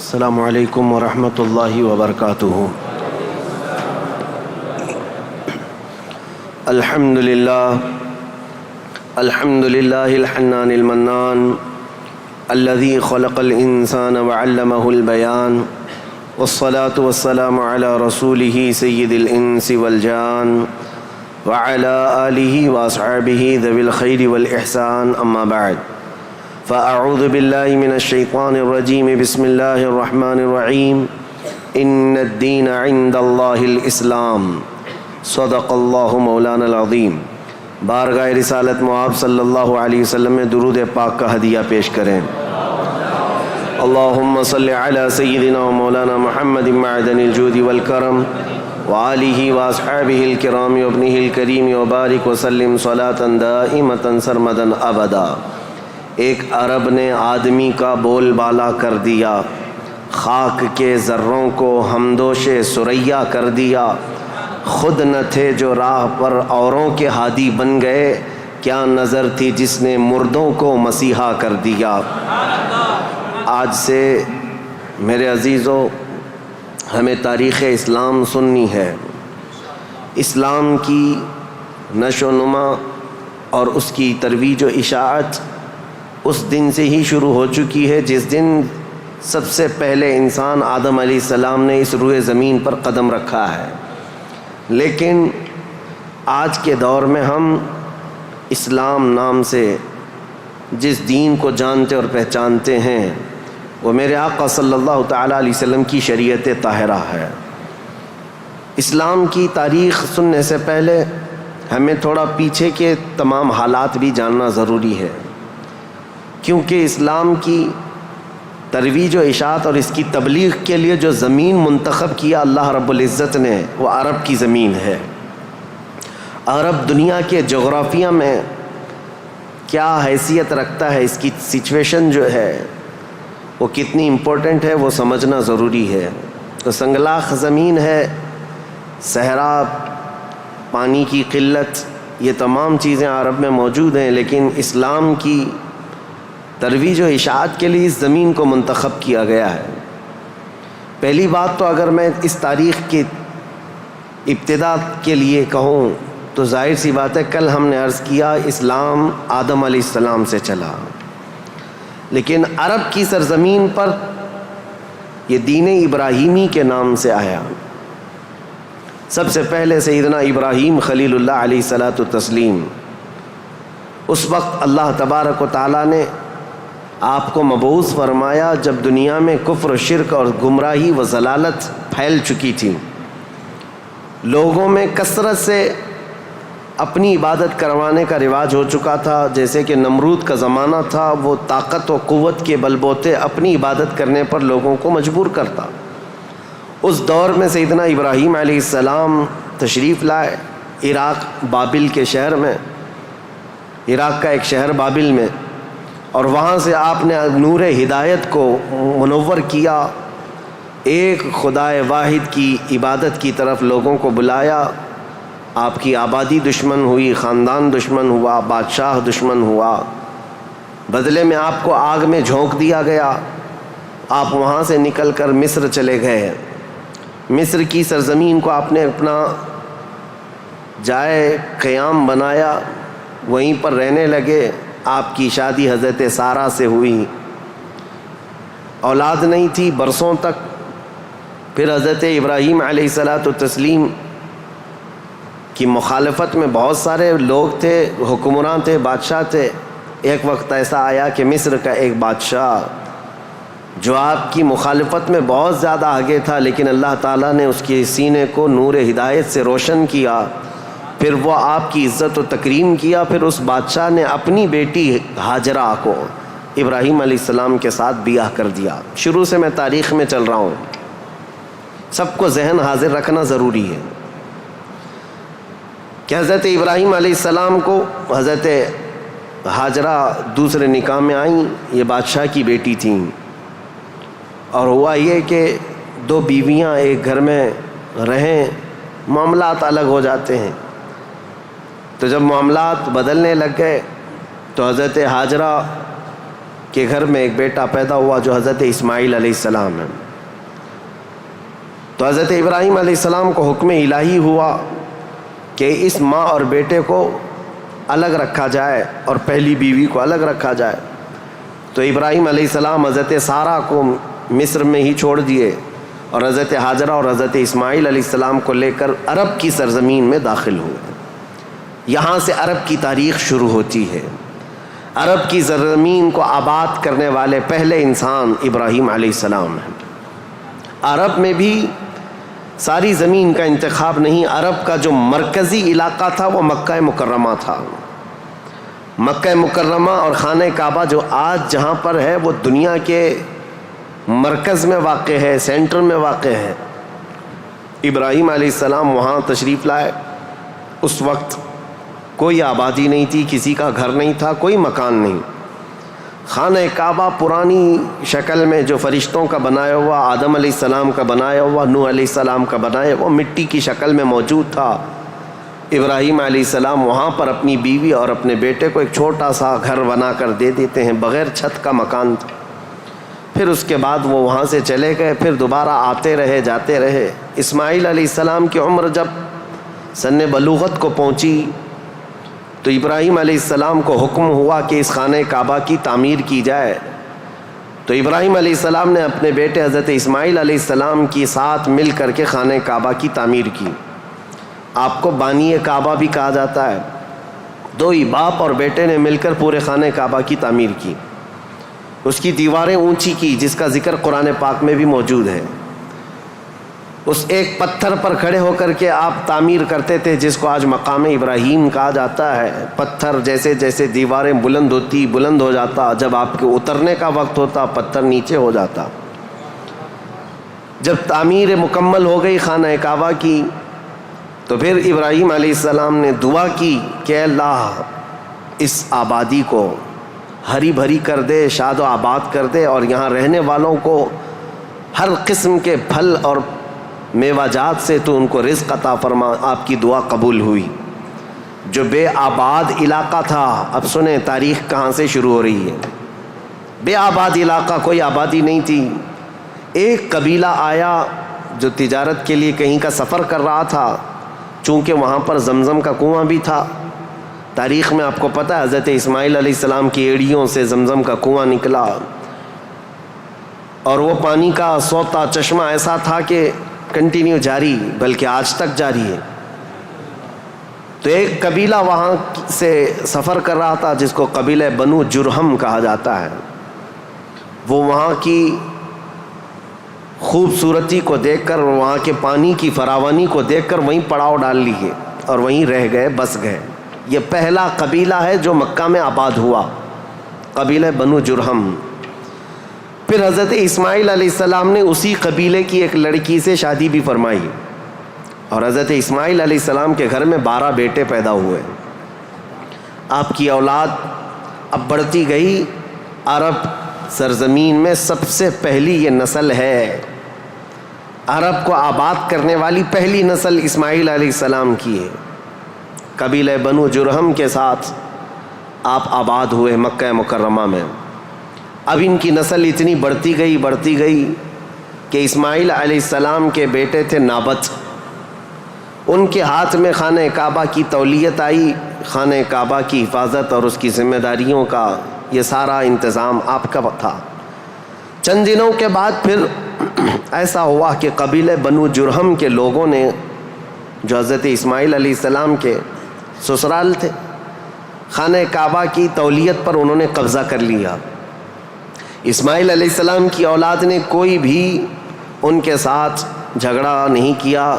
السلام علیکم ورحمۃ اللہ وبرکاتہ۔ الحمد للہ الحنان المنان الذي خلق الانسان وعلمه البیان والصلاة والسلام على رسوله سید الانس والجان وعلى آلہ واصحابہ ذوی الخیر والاحسان، اما بعد فاعوذ باللہ من الشیطان الرجیم، بسم اللہ الرحمن الرحیم۔ ان الدین عند اللہ الاسلام، صدق اللہ مولانا العظیم۔ بارگاہ رسالت مآب صلی اللہ علیہ وسلم میں درود پاک کا ہدیہ پیش کریں۔ اللہم صلی علی سیدنا و مولانا محمد معدن الجود والکرم وآلہ واصحابہ الکرام وابنہ الکریم وبارک وسلم صلاۃ دائمۃ سرمدا ابدا۔ ایک عرب نے آدمی کا بول بالا کر دیا، خاک کے ذروں کو ہمدوش ثریا کر دیا۔ خود نہ تھے جو راہ پر اوروں کے ہادی بن گئے، کیا نظر تھی جس نے مردوں کو مسیحا کر دیا۔ آج سے میرے عزیزو ہمیں تاریخ اسلام سننی ہے۔ اسلام کی نشو و نما اور اس کی ترویج و اشاعت اس دن سے ہی شروع ہو چکی ہے جس دن سب سے پہلے انسان آدم علیہ السلام نے اس روئے زمین پر قدم رکھا ہے۔ لیکن آج کے دور میں ہم اسلام نام سے جس دین کو جانتے اور پہچانتے ہیں وہ میرے آقا صلی اللہ تعالیٰ علیہ وسلم کی شریعت طاہرہ ہے۔ اسلام کی تاریخ سننے سے پہلے ہمیں تھوڑا پیچھے کے تمام حالات بھی جاننا ضروری ہے، کیونکہ اسلام کی ترویج و اشاعت اور اس کی تبلیغ کے لیے جو زمین منتخب کیا اللہ رب العزت نے، وہ عرب کی زمین ہے۔ عرب دنیا کے جغرافیہ میں کیا حیثیت رکھتا ہے، اس کی سچویشن جو ہے وہ کتنی امپورٹنٹ ہے، وہ سمجھنا ضروری ہے۔ تو سنگلاخ زمین ہے، صحرا، پانی کی قلت، یہ تمام چیزیں عرب میں موجود ہیں، لیکن اسلام کی ترویج و اشاعت کے لیے اس زمین کو منتخب کیا گیا ہے۔ پہلی بات تو اگر میں اس تاریخ کی ابتدا کے لیے کہوں تو ظاہر سی بات ہے، کل ہم نے عرض کیا اسلام آدم علیہ السلام سے چلا، لیکن عرب کی سرزمین پر یہ دین ابراہیمی کے نام سے آیا۔ سب سے پہلے سیدنا ابراہیم خلیل اللہ علیہ الصلاۃ والتسلیم، اس وقت اللہ تبارک و تعالیٰ نے آپ کو مبعوث فرمایا جب دنیا میں کفر و شرک اور گمراہی و ضلالت پھیل چکی تھی، لوگوں میں کثرت سے اپنی عبادت کروانے کا رواج ہو چکا تھا۔ جیسے کہ نمرود کا زمانہ تھا، وہ طاقت و قوت کے بل بوتے اپنی عبادت کرنے پر لوگوں کو مجبور کرتا۔ اس دور میں سیدنا ابراہیم علیہ السلام تشریف لائے عراق بابل کے شہر میں، عراق کا ایک شہر بابل میں، اور وہاں سے آپ نے نور ہدایت کو منور کیا، ایک خدائے واحد کی عبادت کی طرف لوگوں کو بلایا۔ آپ کی آبادی دشمن ہوئی، خاندان دشمن ہوا، بادشاہ دشمن ہوا، بدلے میں آپ کو آگ میں جھونک دیا گیا۔ آپ وہاں سے نکل کر مصر چلے گئے۔ مصر کی سرزمین کو آپ نے اپنا جائے قیام بنایا، وہیں پر رہنے لگے۔ آپ کی شادی حضرت سارہ سے ہوئی، اولاد نہیں تھی برسوں تک۔ پھر حضرت ابراہیم علیہ الصلاۃ والتسلیم کی مخالفت میں بہت سارے لوگ تھے، حکمران تھے، بادشاہ تھے۔ ایک وقت ایسا آیا کہ مصر کا ایک بادشاہ جو آپ کی مخالفت میں بہت زیادہ آگے تھا، لیکن اللہ تعالیٰ نے اس کے سینے کو نور ہدایت سے روشن کیا، پھر وہ آپ کی عزت و تکریم کیا۔ پھر اس بادشاہ نے اپنی بیٹی ہاجرہ کو ابراہیم علیہ السلام کے ساتھ بیاہ کر دیا۔ شروع سے میں تاریخ میں چل رہا ہوں، سب کو ذہن حاضر رکھنا ضروری ہے کہ حضرت ابراہیم علیہ السلام کو حضرت ہاجرہ دوسرے نکاح میں آئیں، یہ بادشاہ کی بیٹی تھیں، اور ہوا یہ کہ دو بیویاں ایک گھر میں رہیں، معاملات الگ ہو جاتے ہیں۔ تو جب معاملات بدلنے لگ گئے تو حضرت ہاجرہ کہ گھر میں ایک بیٹا پیدا ہوا جو حضرت اسماعیل علیہ السلام ہے. تو حضرت ابراہیم علیہ السلام کو حکم الہی ہوا کہ اس ماں اور بیٹے کو الگ رکھا جائے اور پہلی بیوی کو الگ رکھا جائے. تو ابراہیم علیہ السلام حضرت سارہ کو مصر میں ہی چھوڑ دیے اور حضرت ہاجرہ اور حضرت اسماعیل علیہ السلام کو لے کر عرب کی سرزمین میں داخل ہوئے. یہاں سے عرب کی تاریخ شروع ہوتی ہے. عرب کی سرزمین کو آباد کرنے والے پہلے انسان ابراہیم علیہ السلام ہیں. عرب میں بھی ساری زمین کا انتخاب نہیں، عرب کا جو مرکزی علاقہ تھا وہ مکہ مکرمہ تھا. مکہ مکرمہ اور خانہ کعبہ جو آج جہاں پر ہے وہ دنیا کے مرکز میں واقع ہے، سینٹر میں واقع ہے. ابراہیم علیہ السلام وہاں تشریف لائے. اس وقت کوئی آبادی نہیں تھی، کسی کا گھر نہیں تھا، کوئی مکان نہیں. خانہ کعبہ پرانی شکل میں جو فرشتوں کا بنایا ہوا، آدم علیہ السلام کا بنایا ہوا، نوح علیہ السلام کا بنایا ہوا مٹی کی شکل میں موجود تھا. ابراہیم علیہ السلام وہاں پر اپنی بیوی اور اپنے بیٹے کو ایک چھوٹا سا گھر بنا کر دے دیتے ہیں، بغیر چھت کا مکان تھا. پھر اس کے بعد وہ وہاں سے چلے گئے، پھر دوبارہ آتے رہے جاتے رہے. اسماعیل علیہ السلام کی عمر جب سن بلوغت کو پہنچی تو ابراہیم علیہ السلام کو حکم ہوا کہ اس خانہ کعبہ کی تعمیر کی جائے. تو ابراہیم علیہ السلام نے اپنے بیٹے حضرت اسماعیل علیہ السلام کے ساتھ مل کر کے خانہ کعبہ کی تعمیر کی. آپ کو بانی کعبہ بھی کہا جاتا ہے. دو ہی باپ اور بیٹے نے مل کر پورے خانہ کعبہ کی تعمیر کی. اس کی دیواریں اونچی کی، جس کا ذکر قرآن پاک میں بھی موجود ہے. اس ایک پتھر پر کھڑے ہو کر کے آپ تعمیر کرتے تھے، جس کو آج مقام ابراہیم کہا جاتا ہے. پتھر جیسے جیسے دیواریں بلند ہوتی بلند ہو جاتا، جب آپ کے اترنے کا وقت ہوتا پتھر نیچے ہو جاتا. جب تعمیر مکمل ہو گئی خانہ کعبہ کی تو پھر ابراہیم علیہ السلام نے دعا کی کہ اللہ اس آبادی کو ہری بھری کر دے، شاد و آباد کر دے، اور یہاں رہنے والوں کو ہر قسم کے پھل اور میوہ جات سے تو ان کو رزق عطا فرما. آپ کی دعا قبول ہوئی. جو بے آباد علاقہ تھا، اب سنیں تاریخ کہاں سے شروع ہو رہی ہے. بے آباد علاقہ، کوئی آبادی نہیں تھی. ایک قبیلہ آیا جو تجارت کے لیے کہیں کا سفر کر رہا تھا. چونکہ وہاں پر زمزم کا کنواں بھی تھا. تاریخ میں آپ کو پتہ ہے حضرت اسماعیل علیہ السلام کی ایڑیوں سے زمزم کا کنواں نکلا، اور وہ پانی کا سوتا چشمہ ایسا تھا کہ کنٹینیو جاری، بلکہ آج تک جاری ہے. تو ایک قبیلہ وہاں سے سفر کر رہا تھا جس کو قبیلہ بنو جرہم کہا جاتا ہے. وہ وہاں کی خوبصورتی کو دیکھ کر، وہاں کے پانی کی فراوانی کو دیکھ کر وہیں پڑاؤ ڈال لیے اور وہیں رہ گئے، بس گئے. یہ پہلا قبیلہ ہے جو مکہ میں آباد ہوا، قبیلہ بنو جرہم. پھر حضرت اسماعیل علیہ السلام نے اسی قبیلے کی ایک لڑکی سے شادی بھی فرمائی، اور حضرت اسماعیل علیہ السلام کے گھر میں 12 بیٹے پیدا ہوئے. آپ کی اولاد اب بڑھتی گئی. عرب سرزمین میں سب سے پہلی یہ نسل ہے، عرب کو آباد کرنے والی پہلی نسل اسماعیل علیہ السلام کی ہے. قبیلہ بنو جرہم کے ساتھ آپ آباد ہوئے مکہ مکرمہ میں. اب ان کی نسل اتنی بڑھتی گئی کہ اسماعیل علیہ السلام کے بیٹے تھے نابت. ان کے ہاتھ میں خانہ کعبہ کی تولیت آئی. خانہ کعبہ کی حفاظت اور اس کی ذمہ داریوں کا یہ سارا انتظام آپ کا تھا. چند دنوں کے بعد پھر ایسا ہوا کہ قبیلہ بنو جرہم کے لوگوں نے، جو حضرت اسماعیل علیہ السلام کے سسرال تھے، خانہ کعبہ کی تولیت پر انہوں نے قبضہ کر لیا. اسماعیل علیہ السلام کی اولاد نے کوئی بھی ان کے ساتھ جھگڑا نہیں کیا،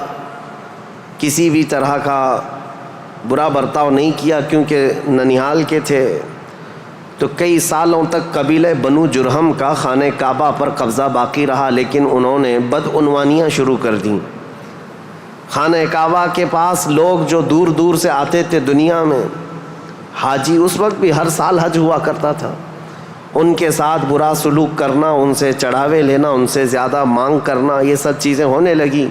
کسی بھی طرح کا برا برتاؤ نہیں کیا، کیونکہ ننیہال کے تھے. تو کئی سالوں تک قبیلہ بنو جرہم کا خانہ کعبہ پر قبضہ باقی رہا، لیکن انہوں نے بدعنوانیاں شروع کر دیں. خانہ کعبہ کے پاس لوگ جو دور دور سے آتے تھے دنیا میں، حاجی، اس وقت بھی ہر سال حج ہوا کرتا تھا، ان کے ساتھ برا سلوک کرنا، ان سے چڑھاوے لینا، ان سے زیادہ مانگ کرنا، یہ سب چیزیں ہونے لگی.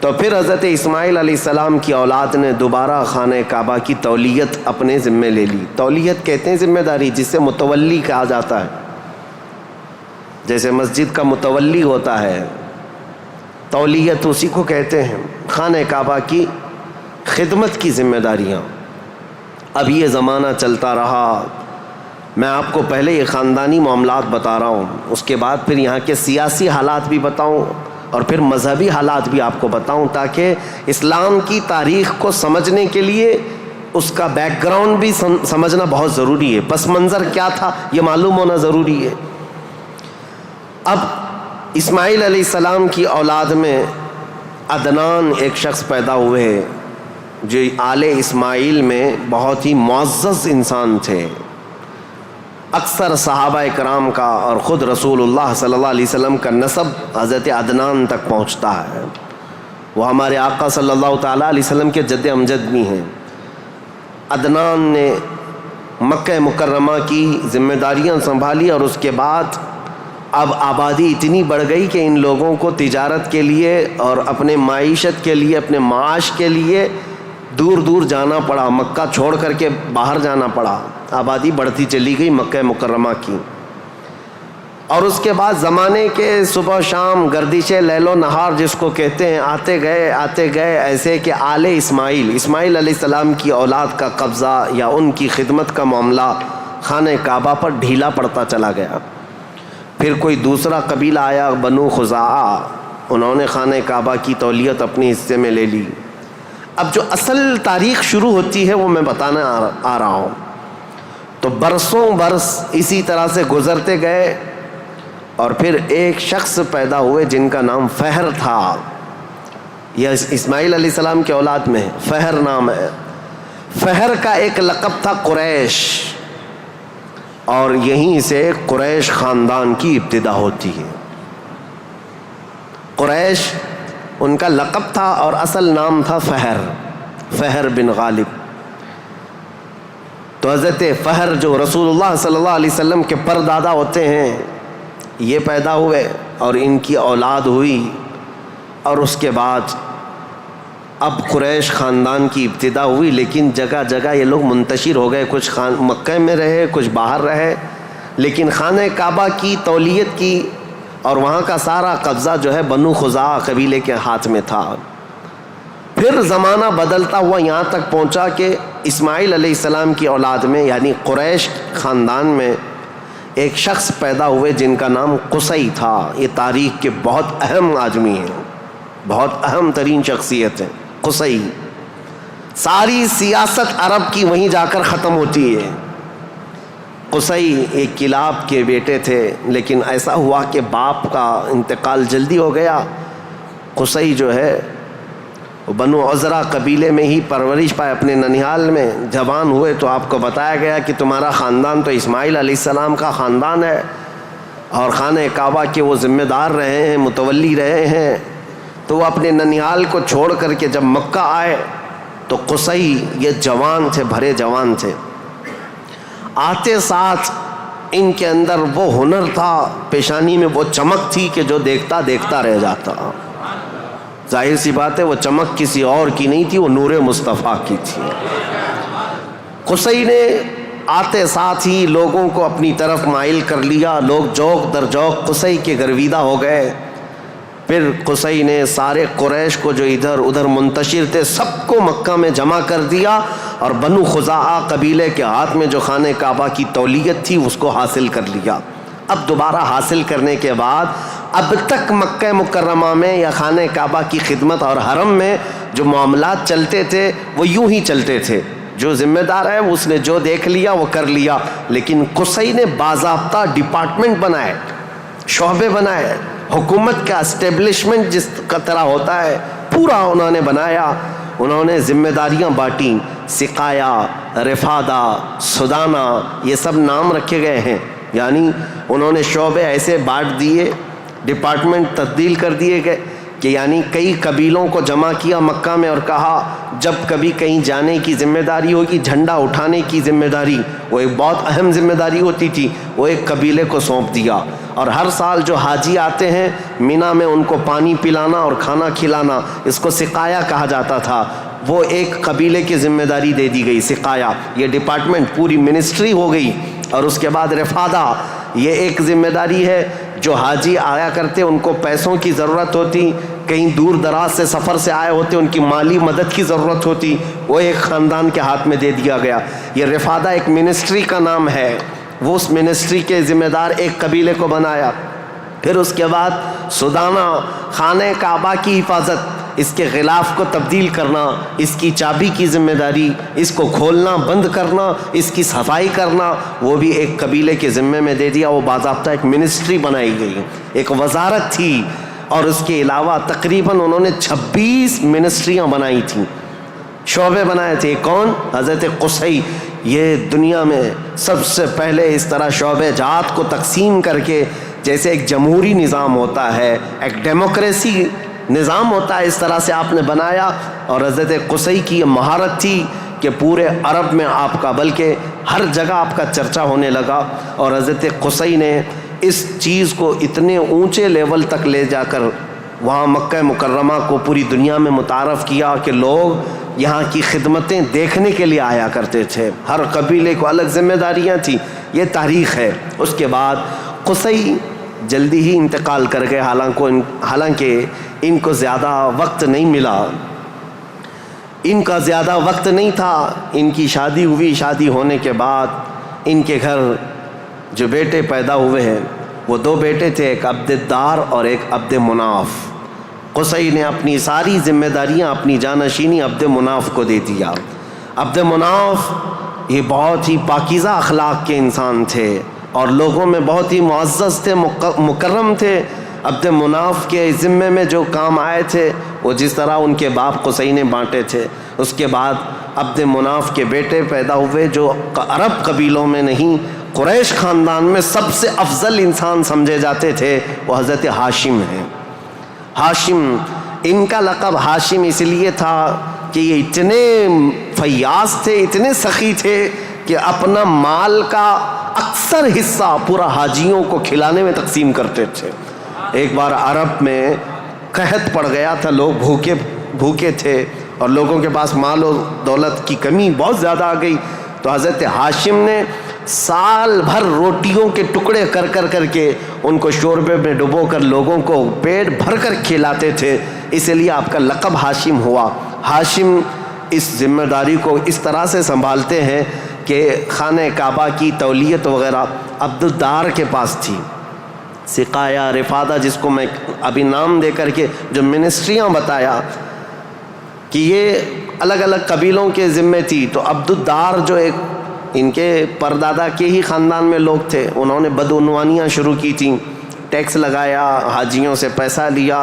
تو پھر حضرت اسماعیل علیہ السلام کی اولاد نے دوبارہ خانہ کعبہ کی تولیت اپنے ذمے لے لی. تولیت کہتے ہیں ذمہ داری، جس سے متولی کہا جاتا ہے. جیسے مسجد کا متولی ہوتا ہے، تولیت اسی کو کہتے ہیں، خانہ کعبہ کی خدمت کی ذمہ داریاں۔ اب یہ زمانہ چلتا رہا، میں آپ کو پہلے یہ خاندانی معاملات بتا رہا ہوں، اس کے بعد پھر یہاں کے سیاسی حالات بھی بتاؤں اور پھر مذہبی حالات بھی آپ کو بتاؤں، تاکہ اسلام کی تاریخ کو سمجھنے کے لیے اس کا بیک گراؤنڈ بھی سمجھنا بہت ضروری ہے، پس منظر کیا تھا یہ معلوم ہونا ضروری ہے۔ اب اسماعیل علیہ السلام کی اولاد میں عدنان ایک شخص پیدا ہوئے جو آل اسماعیل میں بہت ہی معزز انسان تھے۔ اکثر صحابہ کرام کا اور خود رسول اللہ صلی اللہ علیہ وسلم کا نسب حضرت عدنان تک پہنچتا ہے، وہ ہمارے آقا صلی اللہ تعالیٰ علیہ وسلم کے جد امجد بھی ہیں۔ عدنان نے مکہ مکرمہ کی ذمہ داریاں سنبھالی اور اس کے بعد اب آبادی اتنی بڑھ گئی کہ ان لوگوں کو تجارت کے لیے اور اپنے معیشت کے لیے، اپنے معاش کے لیے دور دور جانا پڑا، مکہ چھوڑ کر کے باہر جانا پڑا، آبادی بڑھتی چلی گئی مکہ مکرمہ کی۔ اور اس کے بعد زمانے کے صبح شام گردش لیل و نہار جس کو کہتے ہیں، آتے گئے ایسے کہ آل اسماعیل علیہ السلام کی اولاد کا قبضہ یا ان کی خدمت کا معاملہ خانہ کعبہ پر ڈھیلا پڑتا چلا گیا۔ پھر کوئی دوسرا قبیلہ آیا، بنو خزاعہ، انہوں نے خانہ کعبہ کی تولیت اپنے حصے میں لے لی۔ اب جو اصل تاریخ شروع ہوتی ہے وہ میں بتانا آ رہا ہوں۔ تو برسوں برس اسی طرح سے گزرتے گئے اور پھر ایک شخص پیدا ہوئے جن کا نام فہر تھا۔ یہ اسماعیل علیہ السلام کے اولاد میں فہر نام ہے۔ فہر کا ایک لقب تھا قریش، اور یہیں سے قریش خاندان کی ابتدا ہوتی ہے۔ قریش ان کا لقب تھا اور اصل نام تھا فہر بن غالب۔ تو حضرت فہر جو رسول اللہ صلی اللہ علیہ وسلم کے پردادا ہوتے ہیں، یہ پیدا ہوئے اور ان کی اولاد ہوئی، اور اس کے بعد اب قریش خاندان کی ابتدا ہوئی، لیکن جگہ جگہ یہ لوگ منتشر ہو گئے، کچھ مکہ میں رہے، کچھ باہر رہے، لیکن خانہ کعبہ کی تولیت کی اور وہاں کا سارا قبضہ جو ہے بنو خزاعہ قبیلے کے ہاتھ میں تھا۔ پھر زمانہ بدلتا ہوا یہاں تک پہنچا کہ اسماعیل علیہ السلام کی اولاد میں یعنی قریش خاندان میں ایک شخص پیدا ہوئے جن کا نام قصی تھا۔ یہ تاریخ کے بہت اہم آدمی ہیں، بہت اہم ترین شخصیت ہے قصی۔ ساری سیاست عرب کی وہیں جا کر ختم ہوتی ہے۔ قصی ایک کلاب کے بیٹے تھے، لیکن ایسا ہوا کہ باپ کا انتقال جلدی ہو گیا۔ قصی جو ہے بنو عزرا قبیلے میں ہی پرورش پائے اپنے ننیال میں۔ جوان ہوئے تو آپ کو بتایا گیا کہ تمہارا خاندان تو اسماعیل علیہ السلام کا خاندان ہے اور خانہ کعبہ کے وہ ذمہ دار رہے ہیں، متولی رہے ہیں۔ تو وہ اپنے ننیال کو چھوڑ کر کے جب مکہ آئے تو قصی یہ جوان تھے، بھرے جوان تھے۔ آتے ساتھ ان کے اندر وہ ہنر تھا، پیشانی میں وہ چمک تھی کہ جو دیکھتا دیکھتا رہ جاتا۔ ظاہر سی بات ہے وہ چمک کسی اور کی نہیں تھی، وہ نور مصطفیٰ کی تھی۔ قصی نے آتے ساتھ ہی لوگوں کو اپنی طرف مائل کر لیا، لوگ جوق در جوق قصی کے گرویدہ ہو گئے۔ پھر قصی نے سارے قریش کو جو ادھر ادھر منتشر تھے سب کو مکہ میں جمع کر دیا، اور بنو خزاعہ قبیلے کے ہاتھ میں جو خانہ کعبہ کی تولیت تھی اس کو حاصل کر لیا۔ اب دوبارہ حاصل کرنے کے بعد اب تک مکہ مکرمہ میں یا خانہ کعبہ کی خدمت اور حرم میں جو معاملات چلتے تھے وہ یوں ہی چلتے تھے۔ جو ذمہ دار ہے اس نے جو دیکھ لیا وہ کر لیا، لیکن قصی نے باضابطہ ڈپارٹمنٹ بنائے، شعبے بنائے، حکومت کا اسٹیبلشمنٹ جس کا طرح ہوتا ہے پورا انہوں نے بنایا۔ انہوں نے ذمہ داریاں بانٹیں، سقایا، رفادہ، سدانہ، یہ سب نام رکھے گئے ہیں، یعنی انہوں نے شعبے ایسے بانٹ دیے، ڈپارٹمنٹ تبدیل کر دیے گئے کہ یعنی کئی قبیلوں کو جمع کیا مکہ میں اور کہا جب کبھی کہیں جانے کی ذمہ داری ہوگی، جھنڈا اٹھانے کی ذمہ داری، وہ ایک بہت اہم ذمہ داری ہوتی تھی، وہ ایک قبیلے کو سونپ دیا۔ اور ہر سال جو حاجی آتے ہیں مینا میں ان کو پانی پلانا اور کھانا کھلانا، اس کو سقایا کہا جاتا تھا، وہ ایک قبیلے کی ذمہ داری دے دی گئی، سقایا، یہ ڈپارٹمنٹ پوری منسٹری ہو گئی۔ اور اس کے بعد رفادہ، یہ ایک ذمہ داری ہے جو حاجی آیا کرتے ان کو پیسوں کی ضرورت ہوتی، کہیں دور دراز سے سفر سے آئے ہوتے ان کی مالی مدد کی ضرورت ہوتی، وہ ایک خاندان کے ہاتھ میں دے دیا گیا۔ یہ رفادہ ایک منسٹری کا نام ہے، وہ اس منسٹری کے ذمہ دار ایک قبیلے کو بنایا۔ پھر اس کے بعد سدانہ، خانہ کعبہ کی حفاظت، اس کے غلاف کو تبدیل کرنا، اس کی چابی کی ذمہ داری، اس کو کھولنا بند کرنا، اس کی صفائی کرنا، وہ بھی ایک قبیلے کے ذمے میں دے دیا۔ وہ باضابطہ ایک منسٹری بنائی گئی، ایک وزارت تھی، اور اس کے علاوہ تقریباً انہوں نے 26 منسٹریاں بنائی تھیں، شعبے بنائے تھے۔ کون؟ حضرت قصی۔ یہ دنیا میں سب سے پہلے اس طرح شعبے جات کو تقسیم کر کے، جیسے ایک جمہوری نظام ہوتا ہے، ایک ڈیموکریسی نظام ہوتا ہے، اس طرح سے آپ نے بنایا۔ اور حضرت قصی کی یہ مہارت تھی کہ پورے عرب میں آپ کا، بلکہ ہر جگہ آپ کا چرچا ہونے لگا۔ اور حضرت قصی نے اس چیز کو اتنے اونچے لیول تک لے جا کر وہاں مکہ مکرمہ کو پوری دنیا میں متعارف کیا کہ لوگ یہاں کی خدمتیں دیکھنے کے لیے آیا کرتے تھے۔ ہر قبیلے کو الگ ذمہ داریاں تھیں، یہ تاریخ ہے۔ اس کے بعد قصی جلدی ہی انتقال کر گئے، حالانکہ ان کو زیادہ وقت نہیں ملا، ان کا زیادہ وقت نہیں تھا۔ ان کی شادی ہوئی، شادی ہونے کے بعد ان کے گھر جو بیٹے پیدا ہوئے ہیں وہ 2 بیٹے تھے، ایک عبد الدار اور ایک عبد مناف۔ قصی نے اپنی ساری ذمہ داریاں، اپنی جانشینی عبد مناف کو دے دیا۔ عبد مناف یہ بہت ہی پاکیزہ اخلاق کے انسان تھے اور لوگوں میں بہت ہی معزز تھے، مکرم تھے۔ عبد مناف کے ذمے میں جو کام آئے تھے وہ جس طرح ان کے باپ قصی نے بانٹے تھے۔ اس کے بعد عبد مناف کے بیٹے پیدا ہوئے جو عرب قبیلوں میں نہیں، قریش خاندان میں سب سے افضل انسان سمجھے جاتے تھے، وہ حضرت ہاشم ہیں۔ ہاشم، ان کا لقب ہاشم اس لیے تھا کہ یہ اتنے فیاض تھے، اتنے سخی تھے کہ اپنا مال کا اکثر حصہ پورا حاجیوں کو کھلانے میں تقسیم کرتے تھے۔ ایک بار عرب میں قحط پڑ گیا تھا، لوگ بھوکے تھے اور لوگوں کے پاس مال و دولت کی کمی بہت زیادہ آ گئی، تو حضرت ہاشم نے سال بھر روٹیوں کے ٹکڑے کر کے ان کو شوربے میں ڈبو کر لوگوں کو پیٹ بھر کر کھلاتے تھے، اس لیے آپ کا لقب ہاشم ہوا۔ ہاشم اس ذمہ داری کو اس طرح سے سنبھالتے ہیں کہ خانہ کعبہ کی تولیت وغیرہ عبد الدار کے پاس تھی۔ سقایہ، رفادہ، جس کو میں ابھی نام دے کر کے جو منسٹریاں بتایا کہ یہ الگ الگ قبیلوں کے ذمے تھی، تو عبد الدار جو ایک ان کے پردادا کے ہی خاندان میں لوگ تھے، انہوں نے بدعنوانیاں شروع کی تھیں، ٹیکس لگایا، حاجیوں سے پیسہ لیا،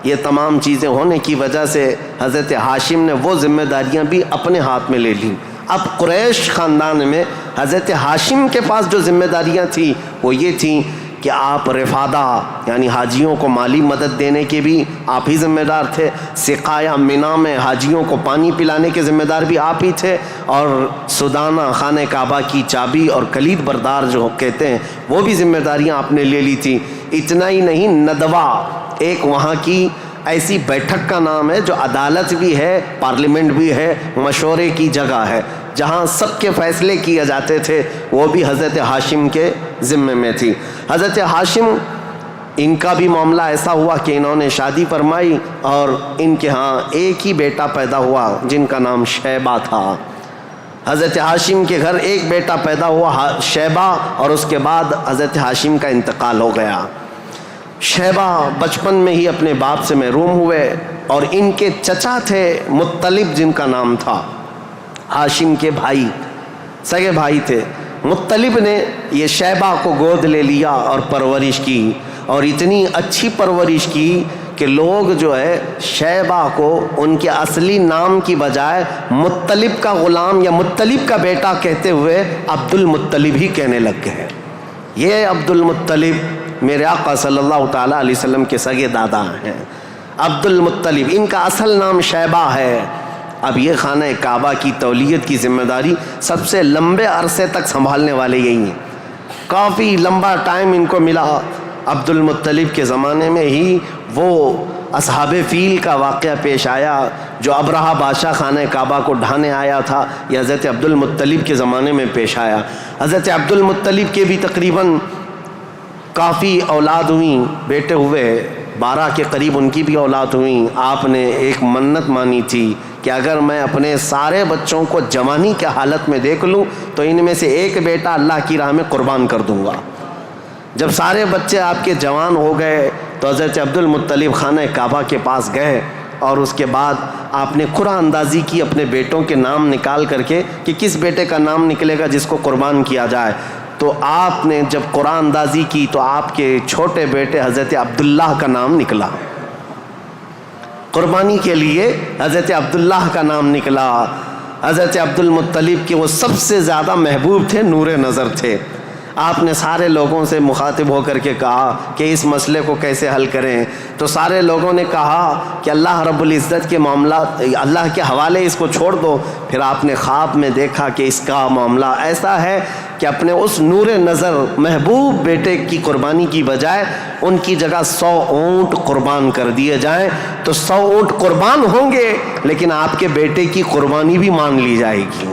یہ تمام چیزیں ہونے کی وجہ سے حضرت ہاشم نے وہ ذمہ داریاں بھی اپنے ہاتھ میں لے لیں۔ اب قریش خاندان میں حضرت ہاشم کے پاس جو ذمہ داریاں تھیں وہ یہ تھیں کہ آپ رفادہ یعنی حاجیوں کو مالی مدد دینے کے بھی آپ ہی ذمہ دار تھے، سقایہ، مینا میں حاجیوں کو پانی پلانے کے ذمہ دار بھی آپ ہی تھے، اور سدانہ، خانہ کعبہ کی چابی اور کلید بردار جو کہتے ہیں وہ بھی ذمہ داریاں آپ نے لے لی تھی۔ اتنا ہی نہیں، ندوہ ایک وہاں کی ایسی بیٹھک کا نام ہے جو عدالت بھی ہے، پارلیمنٹ بھی ہے، مشورے کی جگہ ہے، جہاں سب کے فیصلے کیے جاتے تھے، وہ بھی حضرت ہاشم کے ذمے میں تھی۔ حضرت ہاشم، ان کا بھی معاملہ ایسا ہوا کہ انہوں نے شادی فرمائی اور ان کے ہاں ایک ہی بیٹا پیدا ہوا جن کا نام شیبہ تھا۔ حضرت ہاشم کے گھر ایک بیٹا پیدا ہوا شیبہ، اور اس کے بعد حضرت ہاشم کا انتقال ہو گیا۔ شیبہ بچپن میں ہی اپنے باپ سے محروم ہوئے، اور ان کے چچا تھے مطلب، جن کا نام تھا، ہاشم کے بھائی، سگے بھائی تھے۔ مطلب نے یہ شیبہ کو گود لے لیا اور پرورش کی، اور اتنی اچھی پرورش کی کہ لوگ جو ہے شیبہ کو ان کے اصلی نام کی بجائے مطلب کا غلام یا مطلب کا بیٹا کہتے ہوئے عبد المطلب ہی کہنے لگ گئے۔ یہ عبد المطلب میرے آقا صلی اللہ تعالیٰ علیہ وسلم کے سگے دادا ہیں، عبد المطلب، ان کا اصل نام شیبہ ہے۔ اب یہ خانہ کعبہ کی تولیت کی ذمہ داری سب سے لمبے عرصے تک سنبھالنے والے یہی ہیں، کافی لمبا ٹائم ان کو ملا۔ عبد المطلب کے زمانے میں ہی وہ اصحاب فیل کا واقعہ پیش آیا، جو ابرہہ بادشاہ خانہ کعبہ کو ڈھانے آیا تھا، یہ حضرت عبد المطلب کے زمانے میں پیش آیا۔ حضرت عبد المطلب کے بھی تقریباً کافی اولاد ہوئیں، بیٹے ہوئے 12 کے قریب ان کی بھی اولاد ہوئیں. آپ نے ایک منت مانی تھی کہ اگر میں اپنے سارے بچوں کو جوانی کے حالت میں دیکھ لوں تو ان میں سے ایک بیٹا اللہ کی راہ میں قربان کر دوں گا. جب سارے بچے آپ کے جوان ہو گئے تو حضرت عبد المطلب خانہ کعبہ کے پاس گئے اور اس کے بعد آپ نے قرعہ اندازی کی اپنے بیٹوں کے نام نکال کر کے کہ کس بیٹے کا نام نکلے گا جس کو قربان کیا جائے. تو آپ نے جب قرعہ اندازی کی تو آپ کے چھوٹے بیٹے حضرت عبداللہ کا نام نکلا. قربانی کے لیے حضرت عبداللہ کا نام نکلا. حضرت عبد المطلب کے وہ سب سے زیادہ محبوب تھے، نور نظر تھے. آپ نے سارے لوگوں سے مخاطب ہو کر کے کہا کہ اس مسئلے کو کیسے حل کریں. تو سارے لوگوں نے کہا کہ اللہ رب العزت کے معاملات اللہ کے حوالے اس کو چھوڑ دو. پھر آپ نے خواب میں دیکھا کہ اس کا معاملہ ایسا ہے کہ اپنے اس نور نظر محبوب بیٹے کی قربانی کی بجائے ان کی جگہ 100 اونٹ قربان کر دیے جائیں. تو 100 اونٹ قربان ہوں گے لیکن آپ کے بیٹے کی قربانی بھی مان لی جائے گی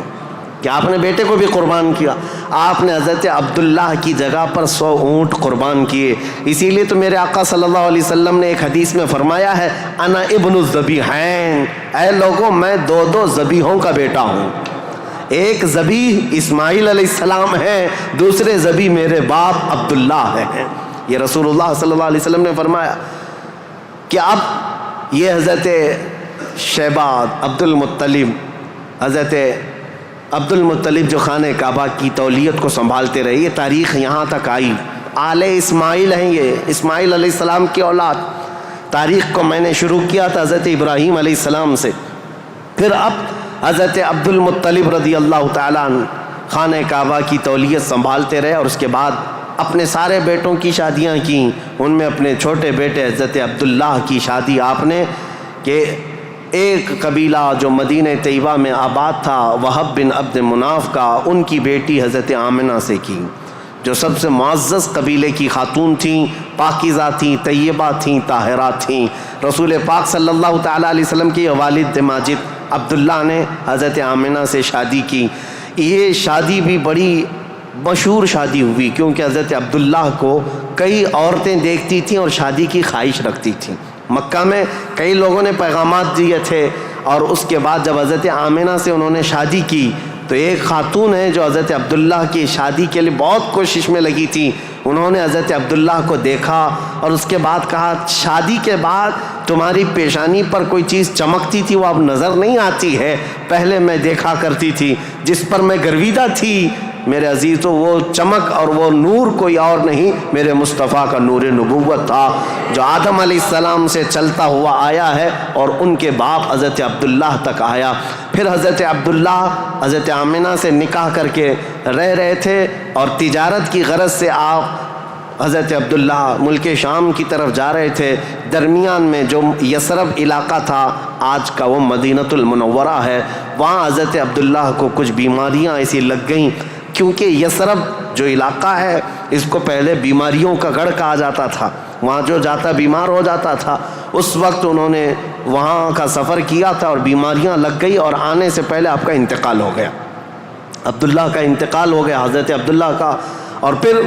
کہ آپ نے بیٹے کو بھی قربان کیا. آپ نے حضرت عبداللہ کی جگہ پر 100 اونٹ قربان کیے. اسی لیے تو میرے آقا صلی اللہ علیہ وسلم نے ایک حدیث میں فرمایا ہے انا ابن الذبیحین، اے لوگوں میں 2 ذبیحوں کا بیٹا ہوں. ایک ذبیح اسماعیل علیہ السلام ہے، دوسرے ذبیح میرے باپ عبداللہ ہیں. یہ رسول اللہ صلی اللہ علیہ وسلم نے فرمایا کہ اب یہ حضرت شیبہ عبد المطلب، حضرت عبد المطلب جو خانہ کعبہ کی تولیت کو سنبھالتے رہے، یہ تاریخ یہاں تک آئی. آل اسماعیل ہیں، یہ اسماعیل علیہ السلام کی اولاد. تاریخ کو میں نے شروع کیا تھا حضرت ابراہیم علیہ السلام سے. پھر اب حضرت عبد المطلب رضی اللہ تعالیٰ عنہ خانہ کعبہ کی تولیت سنبھالتے رہے اور اس کے بعد اپنے سارے بیٹوں کی شادیاں کیں. ان میں اپنے چھوٹے بیٹے حضرت عبداللہ کی شادی آپ نے کہ ایک قبیلہ جو مدینہ طیبہ میں آباد تھا وہب بن عبد مناف کا، ان کی بیٹی حضرت آمنہ سے کی، جو سب سے معزز قبیلے کی خاتون تھیں، پاکیزہ تھیں، طیبہ تھیں، طاہرہ تھیں. رسول پاک صلی اللہ تعالیٰ علیہ وسلم کے والد ماجد عبداللہ نے حضرت آمنہ سے شادی کی. یہ شادی بھی بڑی مشہور شادی ہوئی کیونکہ حضرت عبداللہ کو کئی عورتیں دیکھتی تھیں اور شادی کی خواہش رکھتی تھیں. مکہ میں کئی لوگوں نے پیغامات دیے تھے اور اس کے بعد جب حضرت آمنہ سے انہوں نے شادی کی تو ایک خاتون ہے جو حضرت عبداللہ کی شادی کے لیے بہت کوشش میں لگی تھی. انہوں نے حضرت عبداللہ کو دیکھا اور اس کے بعد کہا شادی کے بعد تمہاری پیشانی پر کوئی چیز چمکتی تھی وہ اب نظر نہیں آتی ہے، پہلے میں دیکھا کرتی تھی، جس پر میں گرویدہ تھی میرے عزیز تو وہ چمک اور وہ نور کوئی اور نہیں میرے مصطفیٰ کا نور نبوت تھا جو آدم علیہ السلام سے چلتا ہوا آیا ہے اور ان کے باپ حضرت عبداللہ تک آیا. پھر حضرت عبداللہ حضرت آمنہ سے نکاح کر کے رہ رہے تھے اور تجارت کی غرض سے آپ حضرت عبداللہ ملک شام کی طرف جا رہے تھے. درمیان میں جو یثرب علاقہ تھا آج کا وہ مدینۃ المنورہ ہے، وہاں حضرت عبداللہ کو کچھ بیماریاں ایسی لگ گئیں کیونکہ یثرب جو علاقہ ہے اس کو پہلے بیماریوں کا گڑھ کہا جاتا تھا، وہاں جو جاتا بیمار ہو جاتا تھا. اس وقت انہوں نے وہاں کا سفر کیا تھا اور بیماریاں لگ گئی اور آنے سے پہلے آپ کا انتقال ہو گیا. عبداللہ کا انتقال ہو گیا حضرت عبداللہ کا. اور پھر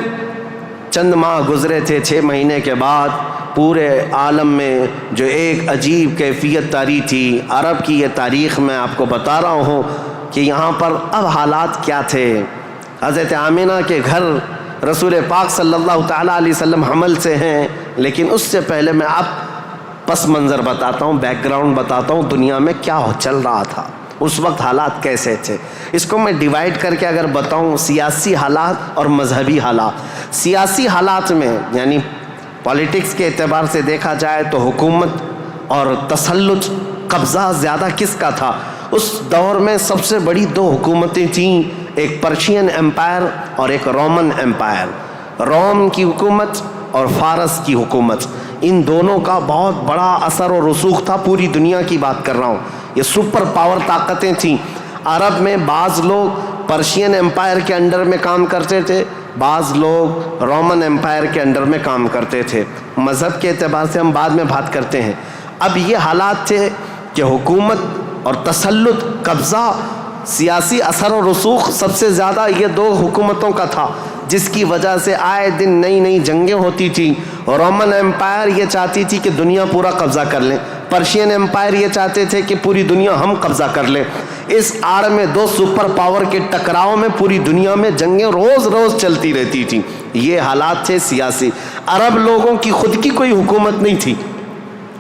چند ماہ گزرے تھے، 6 مہینے کے بعد پورے عالم میں جو ایک عجیب کیفیت طاری تھی. عرب کی یہ تاریخ میں آپ کو بتا رہا ہوں کہ یہاں پر اب حالات کیا تھے. حضرت آمنہ کے گھر رسول پاک صلی اللہ تعالیٰ علیہ وسلم حمل سے ہیں، لیکن اس سے پہلے میں اب پس منظر بتاتا ہوں، بیک گراؤنڈ بتاتا ہوں دنیا میں کیا چل رہا تھا اس وقت، حالات کیسے تھے. اس کو میں ڈیوائیڈ کر کے اگر بتاؤں سیاسی حالات اور مذہبی حالات. سیاسی حالات میں یعنی پالیٹکس کے اعتبار سے دیکھا جائے تو حکومت اور تسلط قبضہ زیادہ کس کا تھا. اس دور میں سب سے بڑی 2 حکومتیں تھیں، ایک پرشین امپائر اور ایک رومن امپائر. روم کی حکومت اور فارس کی حکومت، ان دونوں کا بہت بڑا اثر و رسوخ تھا. پوری دنیا کی بات کر رہا ہوں، یہ سپر پاور طاقتیں تھیں. عرب میں بعض لوگ پرشین امپائر کے انڈر میں کام کرتے تھے، بعض لوگ رومن امپائر کے انڈر میں کام کرتے تھے. مذہب کے اعتبار سے ہم بعد میں بات کرتے ہیں. اب یہ حالات تھے کہ حکومت اور تسلط، قبضہ، سیاسی اثر و رسوخ سب سے زیادہ یہ 2 حکومتوں کا تھا جس کی وجہ سے آئے دن نئی نئی جنگیں ہوتی تھیں. رومن ایمپائر یہ چاہتی تھی کہ دنیا پورا قبضہ کر لیں، پرشین ایمپائر یہ چاہتے تھے کہ پوری دنیا ہم قبضہ کر لیں. اس آڑ میں دو سپر پاور کے ٹکراؤ میں پوری دنیا میں جنگیں روز روز چلتی رہتی تھیں. یہ حالات تھے سیاسی. عرب لوگوں کی خود کی کوئی حکومت نہیں تھی،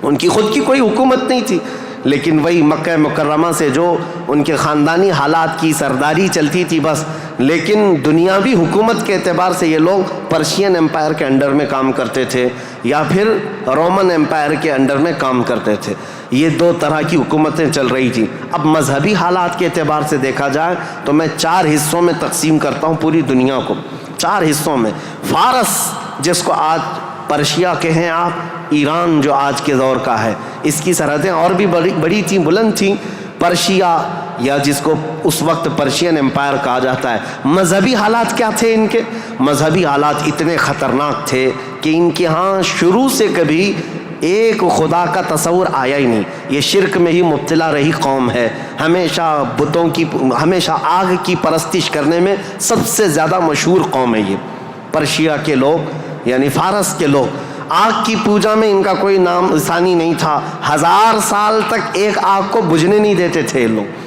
ان کی خود کی کوئی حکومت نہیں تھی، لیکن وہی مکہ مکرمہ سے جو ان کے خاندانی حالات کی سرداری چلتی تھی بس. لیکن دنیاوی حکومت کے اعتبار سے یہ لوگ پرشین ایمپائر کے انڈر میں کام کرتے تھے یا پھر رومن ایمپائر کے انڈر میں کام کرتے تھے. یہ دو طرح کی حکومتیں چل رہی تھیں. اب مذہبی حالات کے اعتبار سے دیکھا جائے تو میں 4 حصوں میں تقسیم کرتا ہوں پوری دنیا کو. 4 حصوں میں فارس، جس کو آج پرشیا کہیں آپ، ایران جو آج کے دور کا ہے، اس کی سرحدیں اور بھی بڑی تھیں، بلند تھیں. پرشیا یا جس کو اس وقت پرشین ایمپائر کہا جاتا ہے. مذہبی حالات کیا تھے ان کے؟ مذہبی حالات اتنے خطرناک تھے کہ ان کے ہاں شروع سے کبھی ایک خدا کا تصور آیا ہی نہیں. یہ شرک میں ہی مبتلا رہی قوم ہے. ہمیشہ بتوں کی، ہمیشہ آگ کی پرستش کرنے میں سب سے زیادہ مشہور قوم ہے یہ پرشیا کے لوگ، یعنی فارس کے لوگ. آگ کی پوجا میں ان کا کوئی نام ثانی نہیں تھا. 1000 سال تک ایک آگ کو بجھنے نہیں دیتے تھے لوگ.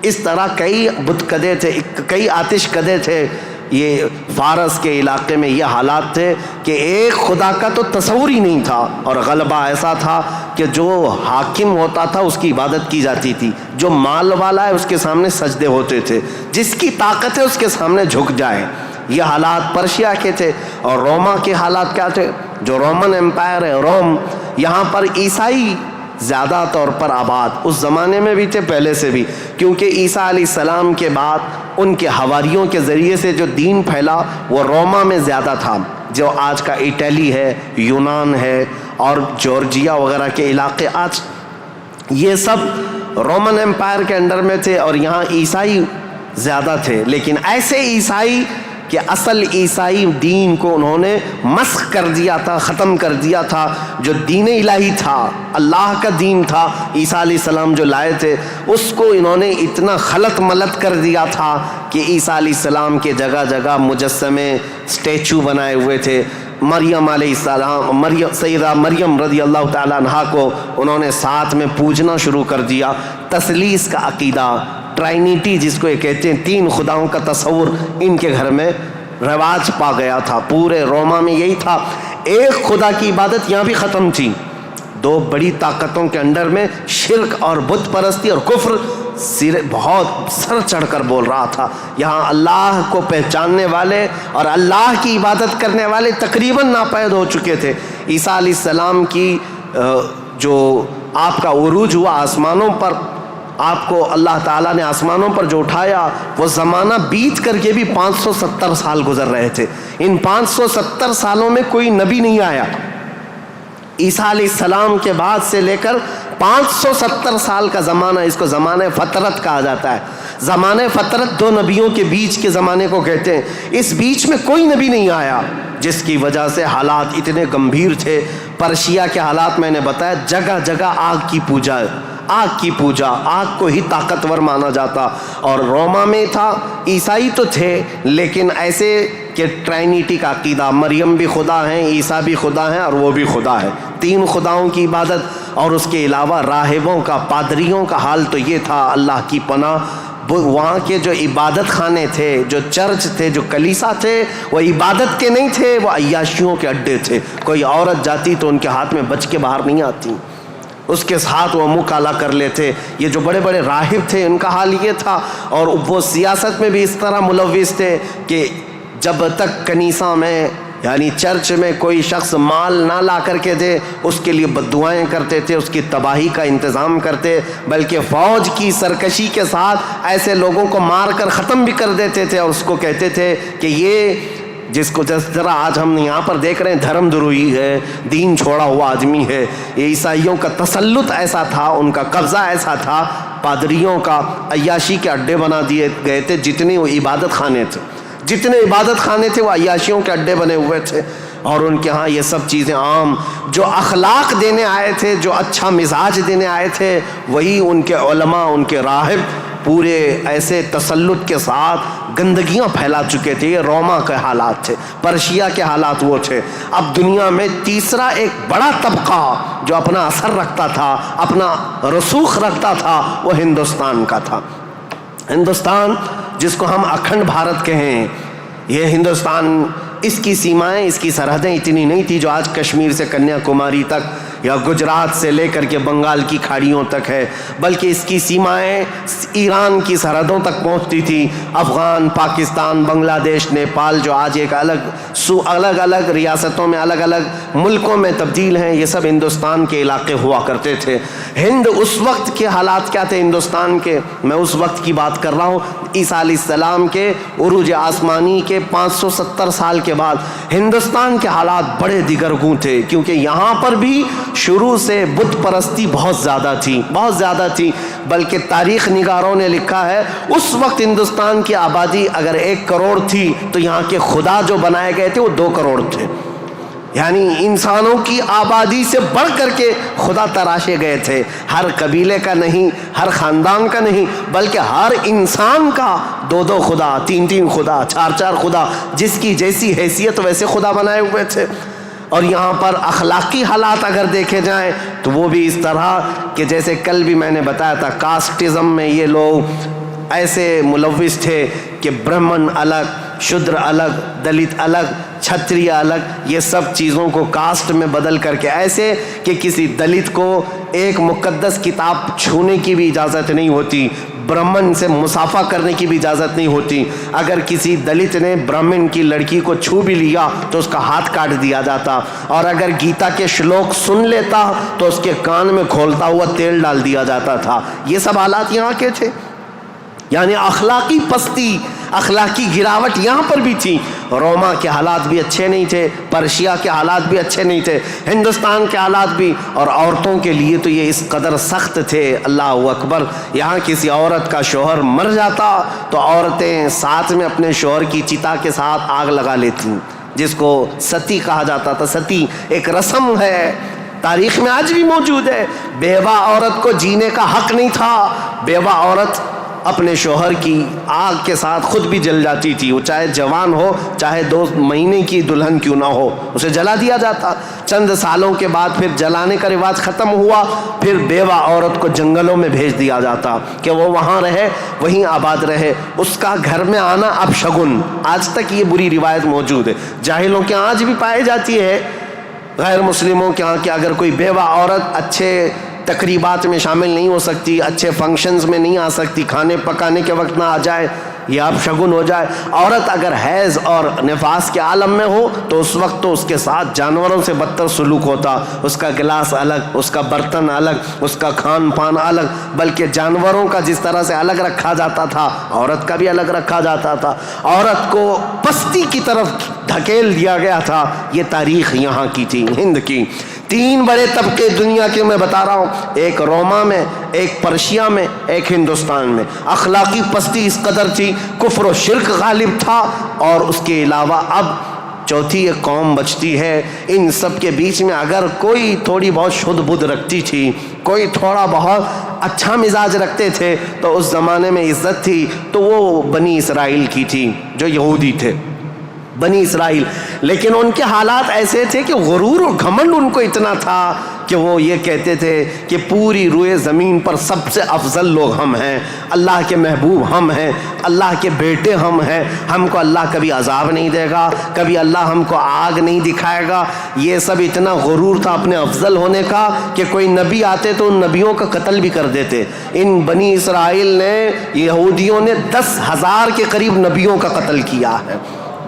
اس طرح کئی بت کدے تھے، کئی آتش کدے تھے. یہ فارس کے علاقے میں یہ حالات تھے کہ ایک خدا کا تو تصور ہی نہیں تھا، اور غلبہ ایسا تھا کہ جو حاکم ہوتا تھا اس کی عبادت کی جاتی تھی، جو مال والا ہے اس کے سامنے سجدے ہوتے تھے، جس کی طاقت ہے اس کے سامنے جھک جائے. یہ حالات پرشیا کے تھے. اور روما کے حالات کیا تھے؟ جو رومن ایمپائر ہے روم، یہاں پر عیسائی زیادہ طور پر آباد، اس زمانے میں بھی تھے، پہلے سے بھی، کیونکہ عیسیٰ علیہ السلام کے بعد ان کے حواریوں کے ذریعے سے جو دین پھیلا وہ روما میں زیادہ تھا، جو آج کا اٹلی ہے، یونان ہے اور جورجیا وغیرہ کے علاقے آج یہ سب رومن ایمپائر کے انڈر میں تھے، اور یہاں عیسائی زیادہ تھے. لیکن ایسے عیسائی کہ اصل عیسائی دین کو انہوں نے مسخ کر دیا تھا، ختم کر دیا تھا. جو دین الہی تھا، اللہ کا دین تھا، عیسیٰ علیہ السلام جو لائے تھے، اس کو انہوں نے اتنا خلط ملط کر دیا تھا کہ عیسیٰ علیہ السلام کے جگہ جگہ مجسمے، اسٹیچو بنائے ہوئے تھے. مریم علیہ السلام، سیدہ مریم رضی اللہ تعالیٰ عنہا کو انہوں نے ساتھ میں پوجنا شروع کر دیا. تثلیث کا عقیدہ، ٹرائنیٹی جس کو یہ کہتے ہیں، 3 خداؤں کا تصور ان کے گھر میں رواج پا گیا تھا. پورے روما میں یہی تھا. ایک خدا کی عبادت یہاں بھی ختم تھی. 2 بڑی طاقتوں کے انڈر میں شرک اور بت پرستی اور کفر بہت سر چڑھ کر بول رہا تھا. یہاں اللہ کو پہچاننے والے اور اللہ کی عبادت کرنے والے تقریباً ناپید ہو چکے تھے. عیسیٰ علیہ السلام کی جو آپ کا عروج ہوا آسمانوں پر، آپ کو اللہ تعالیٰ نے آسمانوں پر جو اٹھایا، وہ زمانہ بیت کر کے بھی 570 سال گزر رہے تھے. ان 570 سالوں میں کوئی نبی نہیں آیا. عیسیٰ علیہ السلام کے بعد سے لے کر 570 سال کا زمانہ، اس کو زمانہ فترت کہا جاتا ہے. زمانہ فترت 2 نبیوں کے بیچ کے زمانے کو کہتے ہیں. اس بیچ میں کوئی نبی نہیں آیا، جس کی وجہ سے حالات اتنے گمبھیر تھے. پرشیا کے حالات میں نے بتایا، جگہ جگہ آگ کی پوجا، آگ کی پوجا، آگ کو ہی طاقتور مانا جاتا. اور روما میں تھا، عیسائی تو تھے لیکن ایسے کہ ٹرائنیٹی کا عقیدہ، مریم بھی خدا ہیں، عیسیٰ بھی خدا ہیں اور وہ بھی خدا ہے. 3 خداؤں کی عبادت. اور اس کے علاوہ راہبوں کا، پادریوں کا حال تو یہ تھا، اللہ کی پناہ، وہاں کے جو عبادت خانے تھے، جو چرچ تھے، جو کلیسا تھے، وہ عبادت کے نہیں تھے، وہ عیاشیوں کے اڈے تھے. کوئی عورت جاتی تو ان کے ہاتھ میں بچ کے باہر نہیں آتی، اس کے ساتھ وہ منہ کالا کر لیتے. یہ جو بڑے بڑے راہب تھے ان کا حال یہ تھا. اور وہ سیاست میں بھی اس طرح ملوث تھے کہ جب تک کنیسہ میں یعنی چرچ میں کوئی شخص مال نہ لا کر کے دے، اس کے لیے بد دعائیں کرتے تھے، اس کی تباہی کا انتظام کرتے، بلکہ فوج کی سرکشی کے ساتھ ایسے لوگوں کو مار کر ختم بھی کر دیتے تھے. اور اس کو کہتے تھے کہ یہ جس کو جس طرح آج ہم یہاں پر دیکھ رہے ہیں دھرم دروہی ہے، دین چھوڑا ہوا آدمی ہے. یہ عیسائیوں کا تسلط ایسا تھا، ان کا قبضہ ایسا تھا، پادریوں کا عیاشی کے اڈے بنا دیے گئے تھے. جتنے وہ عبادت خانے تھے، جتنے عبادت خانے تھے وہ عیاشیوں کے اڈے بنے ہوئے تھے. اور ان کے ہاں یہ سب چیزیں عام. جو اخلاق دینے آئے تھے، جو اچھا مزاج دینے آئے تھے، وہی ان کے علماء، ان کے راہب پورے ایسے تسلط کے ساتھ گندگیاں پھیلا چکے تھے. یہ روما کے حالات تھے, پرشیا کے حالات وہ تھے. اب دنیا میں تیسرا ایک بڑا طبقہ جو اپنا اثر رکھتا تھا, اپنا رسوخ رکھتا تھا, وہ ہندوستان کا تھا. ہندوستان جس کو ہم اکھنڈ بھارت کہیں, یہ ہندوستان, اس کی سیمائیں, اس کی سرحدیں اتنی نہیں تھی جو آج کشمیر سے کنیا کماری تک یا گجرات سے لے کر کے بنگال کی کھاڑیوں تک ہے, بلکہ اس کی سیمائیں ایران کی سرحدوں تک پہنچتی تھی. افغان, پاکستان, بنگلہ دیش, نیپال جو آج ایک الگ الگ ریاستوں میں, الگ الگ ملکوں میں تبدیل ہیں, یہ سب ہندوستان کے علاقے ہوا کرتے تھے. ہند اس وقت کے حالات کیا تھے ہندوستان کے, میں اس وقت کی بات کر رہا ہوں. عیسیٰ علیہ السلام کے عروج آسمانی کے 570 سال کے بعد ہندوستان کے حالات بڑے دیگرگوں تھے, کیونکہ یہاں پر بھی شروع سے بت پرستی بہت زیادہ تھی. بلکہ تاریخ نگاروں نے لکھا ہے اس وقت ہندوستان کی آبادی اگر 1 کروڑ تھی تو یہاں کے خدا جو بنائے گئے تھے وہ 2 کروڑ تھے. یعنی انسانوں کی آبادی سے بڑھ کر کے خدا تراشے گئے تھے. ہر قبیلے کا نہیں, ہر خاندان کا نہیں, بلکہ ہر انسان کا 2 خدا, 3 خدا, 4 خدا, جس کی جیسی حیثیت ویسے خدا بنائے ہوئے تھے. اور یہاں پر اخلاقی حالات اگر دیکھے جائیں تو وہ بھی اس طرح کہ جیسے کل بھی میں نے بتایا تھا, کاسٹزم میں یہ لوگ ایسے ملوث تھے کہ برہمن الگ, شودر الگ, دلت الگ, چھتریہ الگ, یہ سب چیزوں کو کاسٹ میں بدل کر کے, ایسے کہ کسی دلت کو ایک مقدس کتاب چھونے کی بھی اجازت نہیں ہوتی, برہمن سے مصافحہ کرنے کی بھی اجازت نہیں ہوتی. اگر کسی دلت نے برہمن کی لڑکی کو چھو بھی لیا تو اس کا ہاتھ کاٹ دیا جاتا, اور اگر گیتا کے شلوک سن لیتا تو اس کے کان میں کھولتا ہوا تیل ڈال دیا جاتا تھا. یہ سب حالات یہاں کے تھے. یعنی اخلاقی پستی, اخلاقی گراوٹ یہاں پر بھی تھی. روما کے حالات بھی اچھے نہیں تھے, پرشیا کے حالات بھی اچھے نہیں تھے, ہندوستان کے حالات بھی. اور عورتوں کے لیے تو یہ اس قدر سخت تھے, اللہ اکبر. یہاں کسی عورت کا شوہر مر جاتا تو عورتیں ساتھ میں اپنے شوہر کی چتا کے ساتھ آگ لگا لیتی, جس کو ستی کہا جاتا تھا. ستی ایک رسم ہے, تاریخ میں آج بھی موجود ہے. بیوہ عورت کو جینے کا حق نہیں تھا. بیوہ عورت اپنے شوہر کی آگ کے ساتھ خود بھی جل جاتی تھی, وہ چاہے جوان ہو, چاہے 2 مہینے کی دلہن کیوں نہ ہو, اسے جلا دیا جاتا. چند سالوں کے بعد پھر جلانے کا رواج ختم ہوا, پھر بیوہ عورت کو جنگلوں میں بھیج دیا جاتا کہ وہ وہاں رہے, وہیں آباد رہے. اس کا گھر میں آنا اب شگن. آج تک یہ بری روایت موجود ہے, جاہلوں کے آج بھی پائی جاتی ہے, غیر مسلموں کے ہاں, کہ اگر کوئی بیوہ عورت اچھے تقریبات میں شامل نہیں ہو سکتی, اچھے فنکشنز میں نہیں آ سکتی, کھانے پکانے کے وقت نہ آ جائے, یہ اب شگن ہو جائے. عورت اگر حیض اور نفاس کے عالم میں ہو تو اس وقت تو اس کے ساتھ جانوروں سے بدتر سلوک ہوتا. اس کا گلاس الگ, اس کا برتن الگ, اس کا کھان پان الگ, بلکہ جانوروں کا جس طرح سے الگ رکھا جاتا تھا عورت کا بھی الگ رکھا جاتا تھا. عورت کو پستی کی طرف دھکیل دیا گیا تھا. یہ تاریخ یہاں کی تھی, ہند کی. 3 بڑے طبقے دنیا کے میں بتا رہا ہوں, ایک روما میں, ایک پرشیا میں, ایک ہندوستان میں. اخلاقی پستی اس قدر تھی, کفر و شرک غالب تھا, اور اس کے علاوہ اب چوتھی ایک قوم بچتی ہے. ان سب کے بیچ میں اگر کوئی تھوڑی بہت شدھ بدھ رکھتی تھی, کوئی تھوڑا بہت اچھا مزاج رکھتے تھے, تو اس زمانے میں عزت تھی, تو وہ بنی اسرائیل کی تھی جو یہودی تھے, بنی اسرائیل. لیکن ان کے حالات ایسے تھے کہ غرور اور گھمنڈ ان کو اتنا تھا کہ وہ یہ کہتے تھے کہ پوری روئے زمین پر سب سے افضل لوگ ہم ہیں, اللہ کے محبوب ہم ہیں, اللہ کے بیٹے ہم ہیں, ہم کو اللہ کبھی عذاب نہیں دے گا, کبھی اللہ ہم کو آگ نہیں دکھائے گا. یہ سب اتنا غرور تھا اپنے افضل ہونے کا کہ کوئی نبی آتے تو ان نبیوں کا قتل بھی کر دیتے. ان بنی اسرائیل نے, یہودیوں نے 10,000 کے قریب نبیوں کا قتل کیا ہے,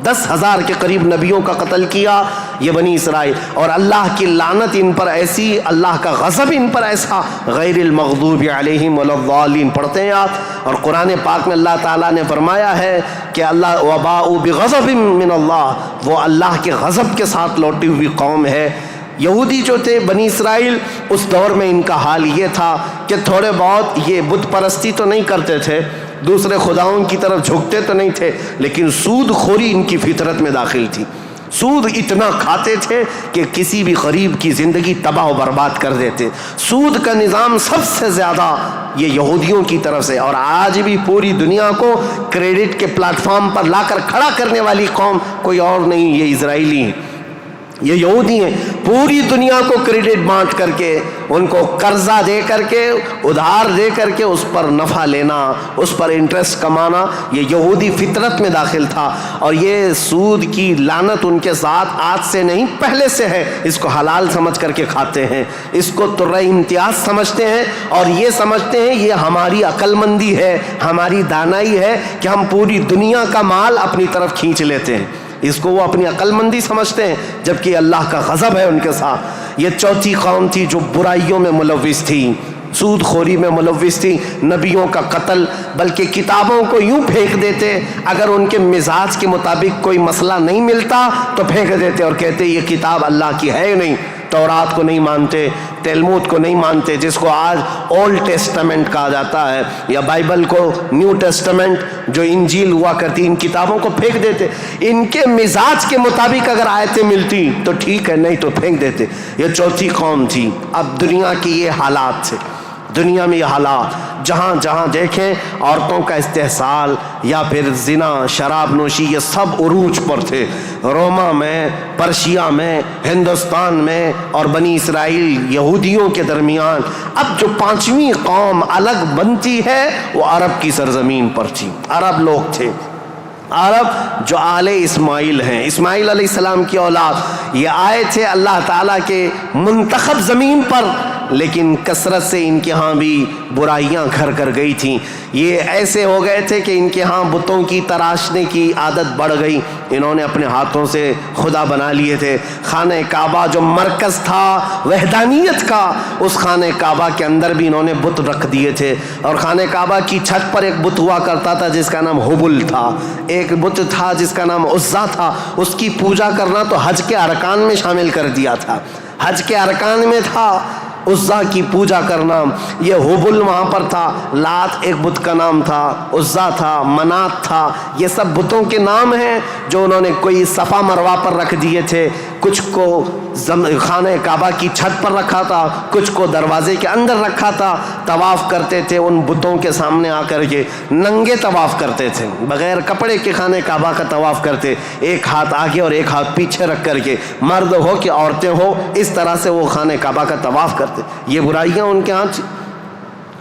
10,000 کے قریب نبیوں کا قتل کیا یہ بنی اسرائیل. اور اللہ کی لعنت ان پر ایسی, اللہ کا غضب ان پر ایسا, غیر المغضوب علیہم ولا الضالین پڑھتے ہیں آپ. اور قرآن پاک میں اللہ تعالیٰ نے فرمایا ہے کہ اللہ وباءوا بغضب من اللہ, وہ اللہ کے غضب کے ساتھ لوٹی ہوئی قوم ہے. یہودی جو تھے بنی اسرائیل, اس دور میں ان کا حال یہ تھا کہ تھوڑے بہت یہ بت پرستی تو نہیں کرتے تھے, دوسرے خداؤں کی طرف جھکتے تو نہیں تھے, لیکن سود خوری ان کی فطرت میں داخل تھی. سود اتنا کھاتے تھے کہ کسی بھی غریب کی زندگی تباہ و برباد کر دیتے. سود کا نظام سب سے زیادہ یہ یہودیوں کی طرف سے، اور آج بھی پوری دنیا کو کریڈٹ کے پلیٹ فارم پر لا کر کھڑا کرنے والی قوم کوئی اور نہیں، یہ اسرائیلی ہیں، یہ یہودی ہیں. پوری دنیا کو کریڈٹ بانٹ کر کے، ان کو قرضہ دے کر کے، ادھار دے کر کے اس پر نفع لینا، اس پر انٹرسٹ کمانا، یہ یہودی فطرت میں داخل تھا. اور یہ سود کی لعنت ان کے ساتھ آج سے نہیں پہلے سے ہے. اس کو حلال سمجھ کر کے کھاتے ہیں، اس کو ترہ امتیاز سمجھتے ہیں، اور یہ سمجھتے ہیں یہ ہماری عقل مندی ہے، ہماری دانائی ہے کہ ہم پوری دنیا کا مال اپنی طرف کھینچ لیتے ہیں. اس کو وہ اپنی عقل مندی سمجھتے ہیں، جبکہ اللہ کا غضب ہے ان کے ساتھ. یہ چوتھی قوم تھی جو برائیوں میں ملوث تھی، سود خوری میں ملوث تھی، نبیوں کا قتل، بلکہ کتابوں کو یوں پھینک دیتے، اگر ان کے مزاج کے مطابق کوئی مسئلہ نہیں ملتا تو پھینک دیتے اور کہتے یہ کتاب اللہ کی ہے نہیں. تورات کو نہیں مانتے، تلمود کو نہیں مانتے، جس کو آج اولڈ ٹیسٹمنٹ کہا جاتا ہے، یا بائبل کو نیو ٹیسٹمنٹ جو انجیل ہوا کرتی، ان کتابوں کو پھینک دیتے. ان کے مزاج کے مطابق اگر آیتیں ملتی تو ٹھیک ہے، نہیں تو پھینک دیتے. یہ چوتھی قوم تھی. اب دنیا کی یہ حالات تھے، دنیا میں یہ حالات جہاں جہاں دیکھیں عورتوں کا استحصال یا پھر زنا، شراب نوشی، یہ سب عروج پر تھے. روما میں، پرشیا میں، ہندوستان میں اور بنی اسرائیل یہودیوں کے درمیان. اب جو پانچویں قوم الگ بنتی ہے وہ عرب کی سرزمین پر تھی. عرب لوگ تھے، عرب جو آل اسماعیل ہیں، اسماعیل علیہ السلام کی اولاد. یہ آئے تھے اللہ تعالیٰ کے منتخب زمین پر، لیکن کثرت سے ان کے ہاں بھی برائیاں گھر کر گئی تھیں. یہ ایسے ہو گئے تھے کہ ان کے ہاں بتوں کی تراشنے کی عادت بڑھ گئی. انہوں نے اپنے ہاتھوں سے خدا بنا لیے تھے. خانہ کعبہ جو مرکز تھا وحدانیت کا، اس خانہ کعبہ کے اندر بھی انہوں نے بت رکھ دیے تھے. اور خانہ کعبہ کی چھت پر ایک بت ہوا کرتا تھا جس کا نام حبل تھا، ایک بت تھا جس کا نام عزا تھا. اس کی پوجا کرنا تو حج کے ارکان میں شامل کر دیا تھا، حج کے ارکان میں تھا عزا کی پوجا کرنا. یہ حبل وہاں پر تھا. لات ایک بت کا نام تھا، عزا تھا، منات تھا. یہ سب بتوں کے نام ہیں جو انہوں نے کوئی صفا مروہ پر رکھ دیے تھے، کچھ کو خانہ کعبہ کی چھت پر رکھا تھا، کچھ کو دروازے کے اندر رکھا تھا. طواف کرتے تھے ان بتوں کے سامنے آ کر کے، ننگے طواف کرتے تھے، بغیر کپڑے کے خانہ کعبہ کا طواف کرتے، ایک ہاتھ آگے اور ایک ہاتھ پیچھے رکھ کر کے. مرد ہو کہ عورتیں ہو، اس طرح سے وہ خانہ کعبہ کا طواف کرتے. یہ برائیاں ان کے ہاں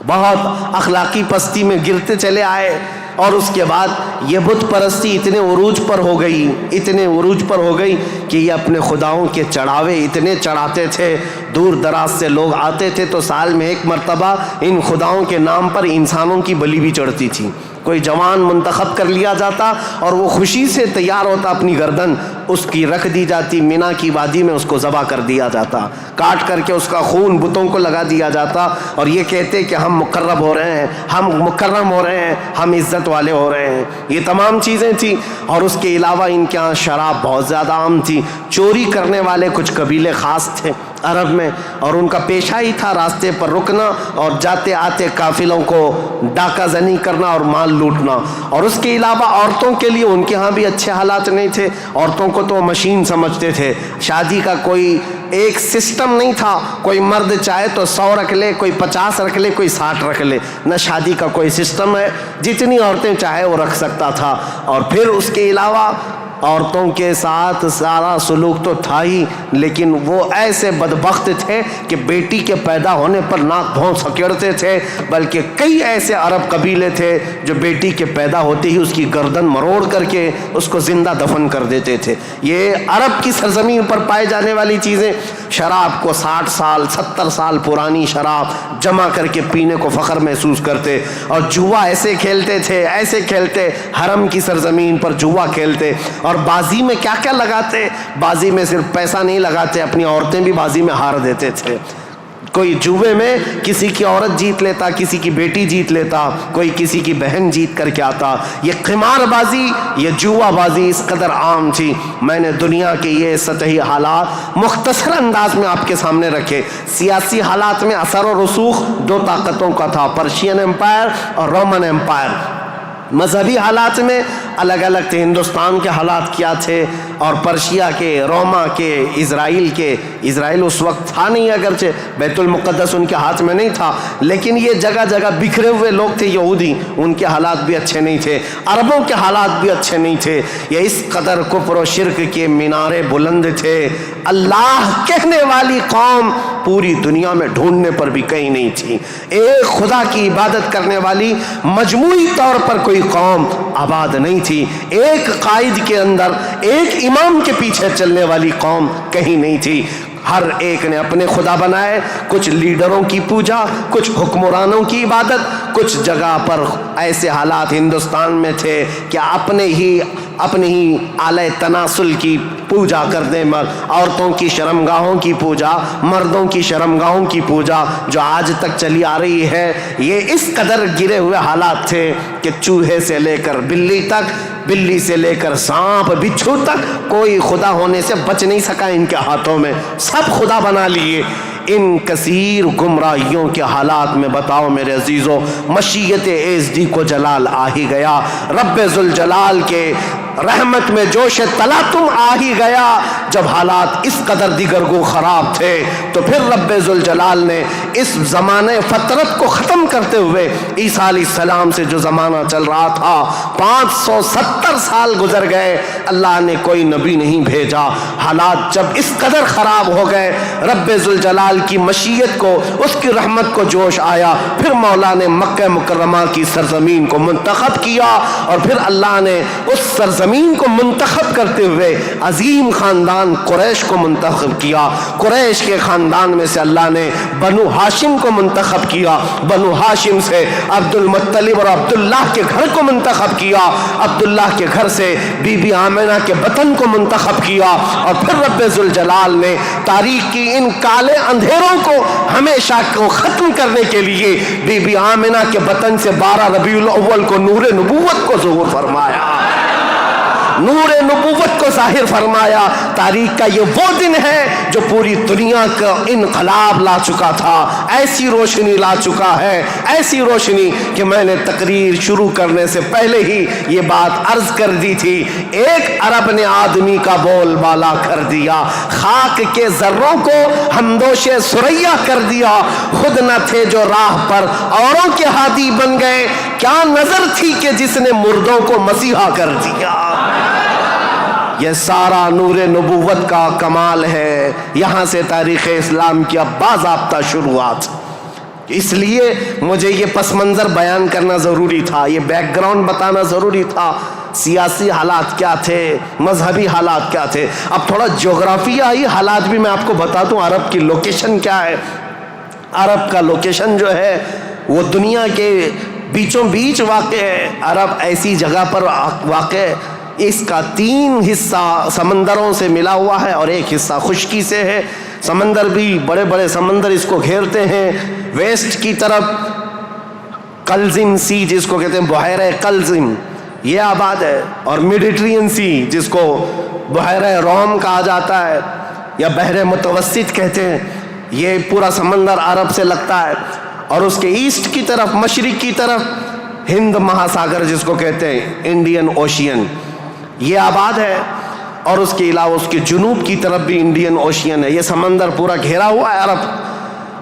بہت اخلاقی پستی میں گرتے چلے آئے. اور اس کے بعد یہ بت پرستی اتنے عروج پر ہو گئی، اتنے عروج پر ہو گئی کہ یہ اپنے خداؤں کے چڑھاوے اتنے چڑھاتے تھے. دور دراز سے لوگ آتے تھے تو سال میں ایک مرتبہ ان خداؤں کے نام پر انسانوں کی بلی بھی چڑھتی تھی. کوئی جوان منتخب کر لیا جاتا اور وہ خوشی سے تیار ہوتا، اپنی گردن اس کی رکھ دی جاتی، مینا کی وادی میں اس کو ذبح کر دیا جاتا، کاٹ کر کے اس کا خون بتوں کو لگا دیا جاتا. اور یہ کہتے کہ ہم مقرب ہو رہے ہیں، ہم مکرم ہو رہے ہیں، ہم عزت والے ہو رہے ہیں. یہ تمام چیزیں تھیں. اور اس کے علاوہ ان کے ہاں شراب بہت زیادہ عام تھی. چوری کرنے والے کچھ قبیلے خاص تھے عرب میں، اور ان کا پیشہ ہی تھا راستے پر رکنا اور جاتے آتے قافلوں کو ڈاکہ زنی کرنا اور مال لوٹنا. اور اس کے علاوہ عورتوں کے لیے ان کے ہاں بھی اچھے حالات نہیں تھے. عورتوں کو تو مشین سمجھتے تھے. شادی کا کوئی ایک سسٹم نہیں تھا. کوئی مرد چاہے تو 100 رکھ لے، کوئی 50 رکھ لے، کوئی 60 رکھ لے. نہ شادی کا کوئی سسٹم ہے، جتنی عورتیں چاہے وہ رکھ سکتا تھا. اور پھر اس کے علاوہ عورتوں کے ساتھ سارا سلوک تو تھا ہی، لیکن وہ ایسے بدبخت تھے کہ بیٹی کے پیدا ہونے پر ناک بھون سکیڑتے تھے. بلکہ کئی ایسے عرب قبیلے تھے جو بیٹی کے پیدا ہوتے ہی اس کی گردن مروڑ کر کے اس کو زندہ دفن کر دیتے تھے. یہ عرب کی سرزمین پر پائے جانے والی چیزیں. شراب کو 60 سال 70 سال پرانی شراب جمع کر کے پینے کو فخر محسوس کرتے. اور جوا ایسے کھیلتے تھے، ایسے کھیلتے، حرم کی سرزمین پر جوا کھیلتے. اور بازی میں کیا کیا لگاتے. بازی میں صرف پیسہ نہیں لگاتے، اپنی عورتیں بھی بازی میں ہار دیتے تھے. کوئی جوے میں کسی کی عورت جیت لیتا، کسی کی بیٹی جیت لیتا، کوئی کسی کی بہن جیت کر کے آتا. یہ قمار بازی، یہ جوا بازی اس قدر عام تھی. میں نے دنیا کے یہ سطحی حالات مختصر انداز میں آپ کے سامنے رکھے. سیاسی حالات میں اثر و رسوخ 2 طاقتوں کا تھا، پرشین امپائر اور رومن امپائر. مذہبی حالات میں الگ الگ تھے. ہندوستان کے حالات کیا تھے اور پرشیا کے، روما کے، اسرائیل کے. اسرائیل اس وقت تھا نہیں، اگرچہ بیت المقدس ان کے ہاتھ میں نہیں تھا، لیکن یہ جگہ جگہ بکھرے ہوئے لوگ تھے یہودی، ان کے حالات بھی اچھے نہیں تھے. عربوں کے حالات بھی اچھے نہیں تھے. یہ اس قدر کفر و شرک کے مینارے بلند تھے. اللہ کہنے والی قوم پوری دنیا میں ڈھونڈنے پر بھی کہیں نہیں تھی. ایک خدا کی عبادت کرنے والی مجموعی طور پر کوئی قوم آباد نہیں تھی. ایک قائد کے اندر، ایک امام کے پیچھے چلنے والی قوم کہیں نہیں تھی. ہر ایک نے اپنے خدا بنائے. کچھ لیڈروں کی پوجا، کچھ حکمرانوں کی عبادت. کچھ جگہ پر ایسے حالات ہندوستان میں تھے کہ اپنے ہی آلہ تناسل کی پوجا کرنے، عورتوں کی شرمگاہوں کی پوجا، مردوں کی شرمگاہوں کی پوجا جو آج تک چلی آ رہی ہے. یہ اس قدر گرے ہوئے حالات تھے کہ چوہے سے لے کر بلی تک، بلی سے لے کر سانپ بچھو تک کوئی خدا ہونے سے بچ نہیں سکا ان کے ہاتھوں میں. سب خدا بنا لیے. ان کثیر گمراہیوں کے حالات میں بتاؤ میرے عزیزو، مشیت ایزدی کو جلال آ ہی گیا. رب ذوالجلال کے رحمت میں جوش تلاطم آ ہی گیا. جب حالات اس قدر دیگرگو خراب تھے تو پھر رب ذوالجلال نے اس زمانے فطرت کو ختم کرتے ہوئے عیسیٰ علیہ السلام سے جو زمانہ چل رہا تھا، 570 سال گزر گئے، اللہ نے کوئی نبی نہیں بھیجا. حالات جب اس قدر خراب ہو گئے، رب ذوالجلال کی مشیت کو، اس کی رحمت کو جوش آیا. پھر مولا نے مکہ مکرمہ کی سرزمین کو منتخب کیا، اور پھر اللہ نے اس سرزمین کو منتخب کرتے ہوئے عظیم خاندان قریش کو منتخب کیا. قریش کے خاندان میں سے اللہ نے بنو ہاشم کو منتخب کیا. بنو ہاشم سے عبد المطلب اور عبداللہ کے گھر کو منتخب کیا. عبداللہ کے گھر سے بی بی آمنہ کے بطن کو منتخب کیا. اور پھر رب ذوالجلال نے تاریخ کی ان کالے اندھیروں کو ہمیشہ کو ختم کرنے کے لیے بی بی آمنہ کے بطن سے 12 ربیع الاول کو نور نبوت کو ظہور فرمایا، نور نبوت کو ظاہر فرمایا. تاریخ کا یہ وہ دن ہے جو پوری دنیا کا انقلاب لا چکا تھا. ایسی روشنی لا چکا ہے، ایسی روشنی کہ میں نے تقریر شروع کرنے سے پہلے ہی یہ بات عرض کر دی تھی. ایک عرب نے آدمی کا بول بالا کر دیا، خاک کے ذروں کو ہمدوش ثریا کر دیا. خود نہ تھے جو راہ پر اوروں کے ہادی بن گئے، کیا نظر تھی کہ جس نے مردوں کو مسیحا کر دیا. یہ سارا نور نبوت کا کمال ہے. یہاں سے تاریخ اسلام کی اب باضابطہ شروعات. اس لیے مجھے یہ پس منظر بیان کرنا ضروری تھا، یہ بیک گراؤنڈ بتانا ضروری تھا. سیاسی حالات کیا تھے، مذہبی حالات کیا تھے. اب تھوڑا جغرافیائی حالات بھی میں آپ کو بتا دوں. عرب کی لوکیشن کیا ہے. عرب کا لوکیشن جو ہے وہ دنیا کے بیچوں بیچ واقع ہے. عرب ایسی جگہ پر واقع ہے، اس کا 3 حصہ سمندروں سے ملا ہوا ہے اور 1 حصہ خشکی سے ہے. سمندر بھی بڑے بڑے سمندر اس کو گھیرتے ہیں. ویسٹ کی طرف قلزم سی جس کو کہتے ہیں بحیرہ قلزم، یہ آباد ہے. اور میڈیٹرین سی جس کو بحیرہ روم کہا جاتا ہے یا بحر متوسط کہتے ہیں، یہ پورا سمندر عرب سے لگتا ہے. اور اس کے ایسٹ کی طرف، مشرق کی طرف ہند مہاساگر جس کو کہتے ہیں انڈین اوشین، یہ آباد ہے. اور اس کے علاوہ اس کے جنوب کی طرف بھی انڈین اوشین ہے. یہ سمندر پورا گھیرا ہوا ہے عرب.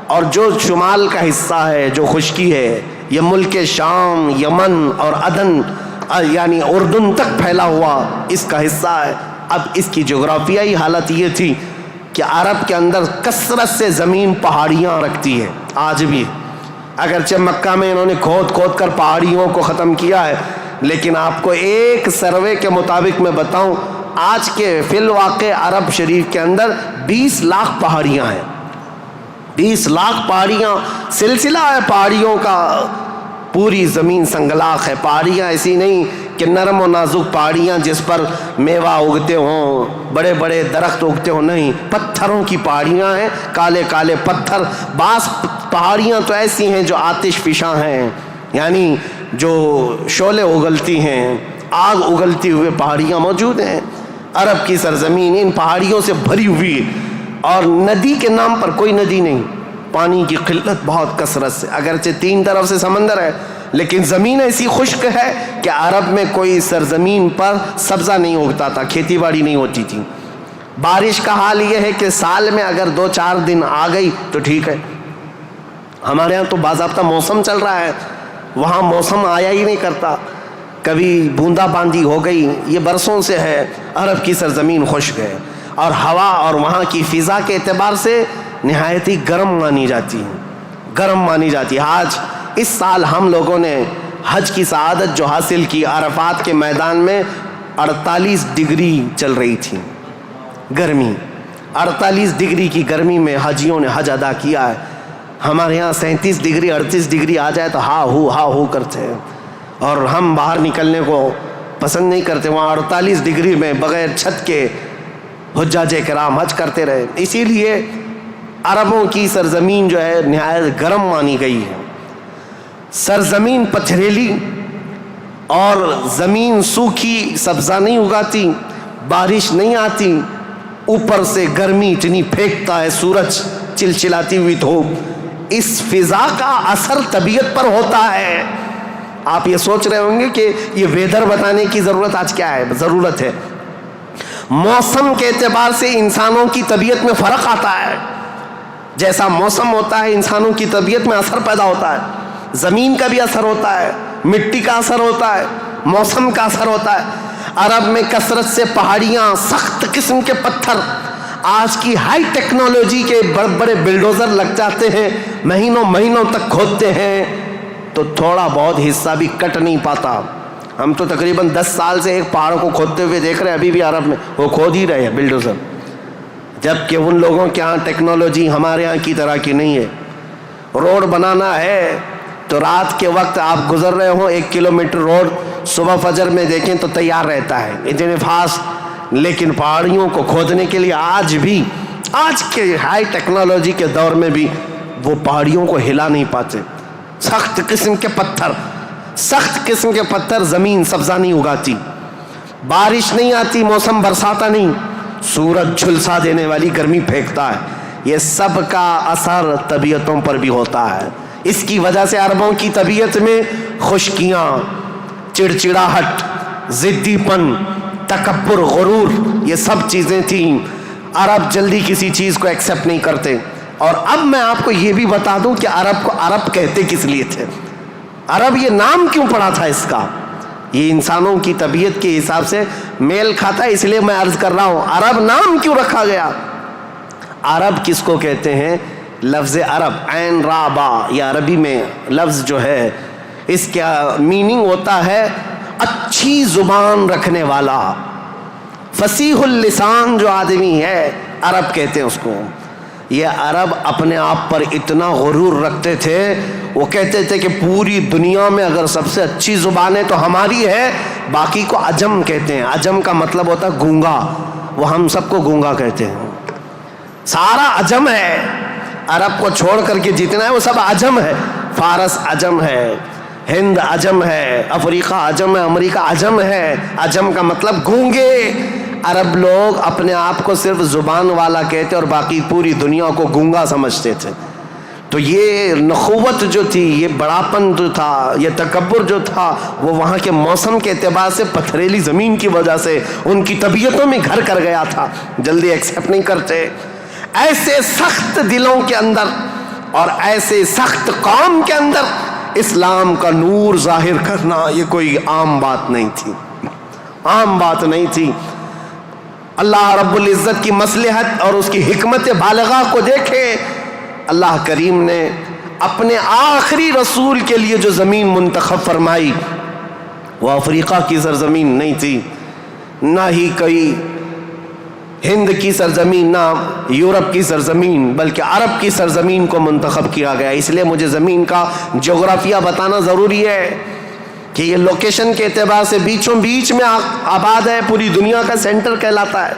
اور جو شمال کا حصہ ہے جو خشکی ہے، یہ ملک شام، یمن اور عدن یعنی اردن تک پھیلا ہوا اس کا حصہ ہے. اب اس کی جغرافیائی حالت یہ تھی کہ عرب کے اندر کثرت سے زمین پہاڑیاں رکھتی ہے آج بھی. اگرچہ مکہ میں انہوں نے کھود کھود کر پہاڑیوں کو ختم کیا ہے، لیکن آپ کو ایک سروے کے مطابق میں بتاؤں، آج کے فی الواقع عرب شریف کے اندر 20 لاکھ پہاڑیاں ہیں. 20 لاکھ پہاڑیاں، سلسلہ ہے پہاڑیوں کا. پوری زمین سنگلاخ ہے. پہاڑیاں ایسی نہیں کہ نرم و نازک پہاڑیاں جس پر میوہ اگتے ہوں، بڑے بڑے درخت اگتے ہوں، نہیں، پتھروں کی پہاڑیاں ہیں، کالے کالے پتھر. بعض پہاڑیاں تو ایسی ہیں جو آتش فشاں ہیں، یعنی جو شعلے اگلتی ہیں، آگ اگلتی ہوئے پہاڑیاں موجود ہیں. عرب کی سرزمین ان پہاڑیوں سے بھری ہوئی ہے. اور ندی کے نام پر کوئی ندی نہیں. پانی کی قلت بہت کثرت سے، اگرچہ 3 طرف سے سمندر ہے لیکن زمین ایسی خشک ہے کہ عرب میں کوئی سرزمین پر سبزہ نہیں اگتا تھا، کھیتی باڑی نہیں ہوتی تھی۔ بارش کا حال یہ ہے کہ سال میں اگر 2-4 دن آ گئی تو ٹھیک ہے، ہمارے ہاں تو باضابطہ موسم چل رہا ہے، وہاں موسم آیا ہی نہیں کرتا، کبھی بوندا باندی ہو گئی، یہ برسوں سے ہے۔ عرب کی سرزمین خشک ہے اور ہوا اور وہاں کی فضا کے اعتبار سے نہایت ہی گرم مانی جاتی ہے۔ آج اس سال ہم لوگوں نے حج کی سعادت جو حاصل کی، عرفات کے میدان میں 48 ڈگری چل رہی تھی گرمی، 48 ڈگری کی گرمی میں حاجیوں نے حج ادا کیا ہے۔ ہمارے یہاں 37 ڈگری 38 ڈگری آ جائے تو ہا ہو کرتے ہیں، اور ہم باہر نکلنے کو پسند نہیں کرتے۔ وہاں 48 ڈگری میں بغیر چھت کے حجاج کرام حج کرتے رہے۔ اسی لیے عربوں کی سرزمین جو ہے نہایت گرم مانی گئی ہے۔ سرزمین پتھریلی اور زمین سوکھی، سبزہ نہیں اگاتی، بارش نہیں آتی، اوپر سے گرمی اتنی پھینکتا ہے سورج، چلچلاتی ہوئی دھوپ، اس فضا کا اثر طبیعت پر ہوتا ہے۔ آپ یہ سوچ رہے ہوں گے کہ یہ ویدر بتانے کی ضرورت آج کیا ہے؟ ضرورت ہے، موسم کے اعتبار سے انسانوں کی طبیعت میں فرق آتا ہے۔ جیسا موسم ہوتا ہے انسانوں کی طبیعت میں اثر پیدا ہوتا ہے، زمین کا بھی اثر ہوتا ہے، مٹی کا اثر ہوتا ہے، موسم کا اثر ہوتا ہے۔ عرب میں کثرت سے پہاڑیاں، سخت قسم کے پتھر، آج کی ہائی ٹیکنالوجی کے بڑے بڑے بلڈوزر لگ جاتے ہیں، مہینوں تک کھودتے ہیں تو تھوڑا بہت حصہ بھی کٹ نہیں پاتا۔ ہم تو تقریباً 10 سال سے ایک پہاڑ کو کھودتے ہوئے دیکھ رہے ہیں، ابھی بھی عرب میں وہ کھود ہی رہے ہیں بلڈوزر، جبکہ ان لوگوں کے ہاں ٹیکنالوجی ہمارے ہاں کی طرح کی نہیں ہے۔ روڈ بنانا ہے تو رات کے وقت آپ گزر رہے ہوں 1 کلومیٹر روڈ، صبح فجر میں دیکھیں تو تیار رہتا ہے اتنے فاسٹ، لیکن پہاڑیوں کو کھودنے کے لیے آج کے ہائی ٹیکنالوجی کے دور میں بھی وہ پہاڑیوں کو ہلا نہیں پاتے۔ سخت قسم کے پتھر، زمین سبزہ نہیں اگاتی، بارش نہیں آتی، موسم برساتا نہیں، سورج جھلسا دینے والی گرمی پھینکتا ہے۔ یہ سب کا اثر طبیعتوں پر بھی ہوتا ہے۔ اس کی وجہ سے عربوں کی طبیعت میں خشکیاں، چڑچڑاہٹ، ضدی پن، تکبر، غرور، یہ سب چیزیں تھیں۔ عرب جلدی کسی چیز کو ایکسیپٹ نہیں کرتے۔ اور اب میں آپ کو یہ بھی بتا دوں کہ عرب کو عرب کہتے کس لیے تھے، عرب یہ نام کیوں پڑا تھا اس کا۔ یہ انسانوں کی طبیعت کے حساب سے میل کھاتا ہے، اس لیے میں عرض کر رہا ہوں عرب نام کیوں رکھا گیا۔ عرب کس کو کہتے ہیں؟ لفظ عرب، عین را با، یہ عربی میں لفظ جو ہے اس کا میننگ ہوتا ہے اچھی زبان رکھنے والا، فصیح اللسان جو آدمی ہے، عرب کہتے ہیں اس کو۔ یہ عرب اپنے آپ پر اتنا غرور رکھتے تھے، وہ کہتے تھے کہ پوری دنیا میں اگر سب سے اچھی زبان ہے تو ہماری ہے، باقی کو عجم کہتے ہیں۔ عجم کا مطلب ہوتا ہے گونگا، وہ ہم سب کو گونگا کہتے ہیں، سارا عجم ہے، عرب کو چھوڑ کر کے جتنا ہے وہ سب عجم ہے۔ فارس عجم ہے، ہند عجم ہے، افریقہ عجم ہے، امریکہ عجم ہے۔ عجم کا مطلب گونگے۔ عرب لوگ اپنے آپ کو صرف زبان والا کہتے اور باقی پوری دنیا کو گونگا سمجھتے تھے۔ تو یہ نخوت جو تھی، یہ بڑاپن جو تھا، یہ تکبر جو تھا، وہ وہاں کے موسم کے اعتبار سے پتھریلی زمین کی وجہ سے ان کی طبیعتوں میں گھر کر گیا تھا، جلدی ایکسیپٹ نہیں کرتے۔ ایسے سخت دلوں کے اندر اور ایسے سخت قوم کے اندر اسلام کا نور ظاہر کرنا یہ کوئی عام بات نہیں تھی۔ اللہ رب العزت کی مصلحت اور اس کی حکمت بالغہ کو دیکھیں، اللہ کریم نے اپنے آخری رسول کے لیے جو زمین منتخب فرمائی وہ افریقہ کی سرزمین نہیں تھی، نہ ہی کوئی ہند کی سرزمین، نہ یورپ کی سرزمین، بلکہ عرب کی سرزمین کو منتخب کیا گیا۔ اس لیے مجھے زمین کا جغرافیہ بتانا ضروری ہے کہ یہ لوکیشن کے اعتبار سے بیچوں بیچ میں آباد ہے، پوری دنیا کا سینٹر کہلاتا ہے،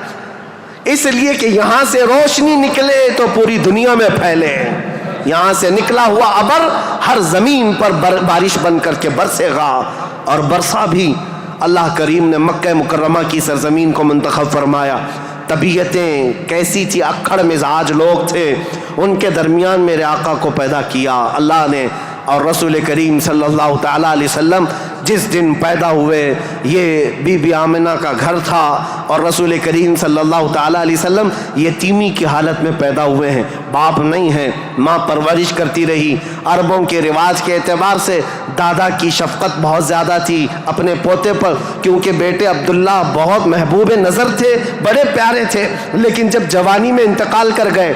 اس لیے کہ یہاں سے روشنی نکلے تو پوری دنیا میں پھیلے، یہاں سے نکلا ہوا ابر ہر زمین پر بارش بن کر کے برسے گا، اور برسا بھی۔ اللہ کریم نے مکہ مکرمہ کی سرزمین کو منتخب فرمایا۔ طبیعتیں کیسی تھی، اکھڑ مزاج لوگ تھے، ان کے درمیان میرے آقا کو پیدا کیا۔ اللہ نے اور رسول کریم صلی اللہ تعالیٰ علیہ وسلم جس دن پیدا ہوئے یہ بی بی آمنہ کا گھر تھا، اور رسول کریم صلی اللہ تعالیٰ علیہ وسلم یتیمی کی حالت میں پیدا ہوئے ہیں، باپ نہیں ہیں، ماں پرورش کرتی رہی۔ عربوں کے رواج کے اعتبار سے دادا کی شفقت بہت زیادہ تھی اپنے پوتے پر، کیونکہ بیٹے عبداللہ بہت محبوب نظر تھے، بڑے پیارے تھے، لیکن جب جوانی میں انتقال کر گئے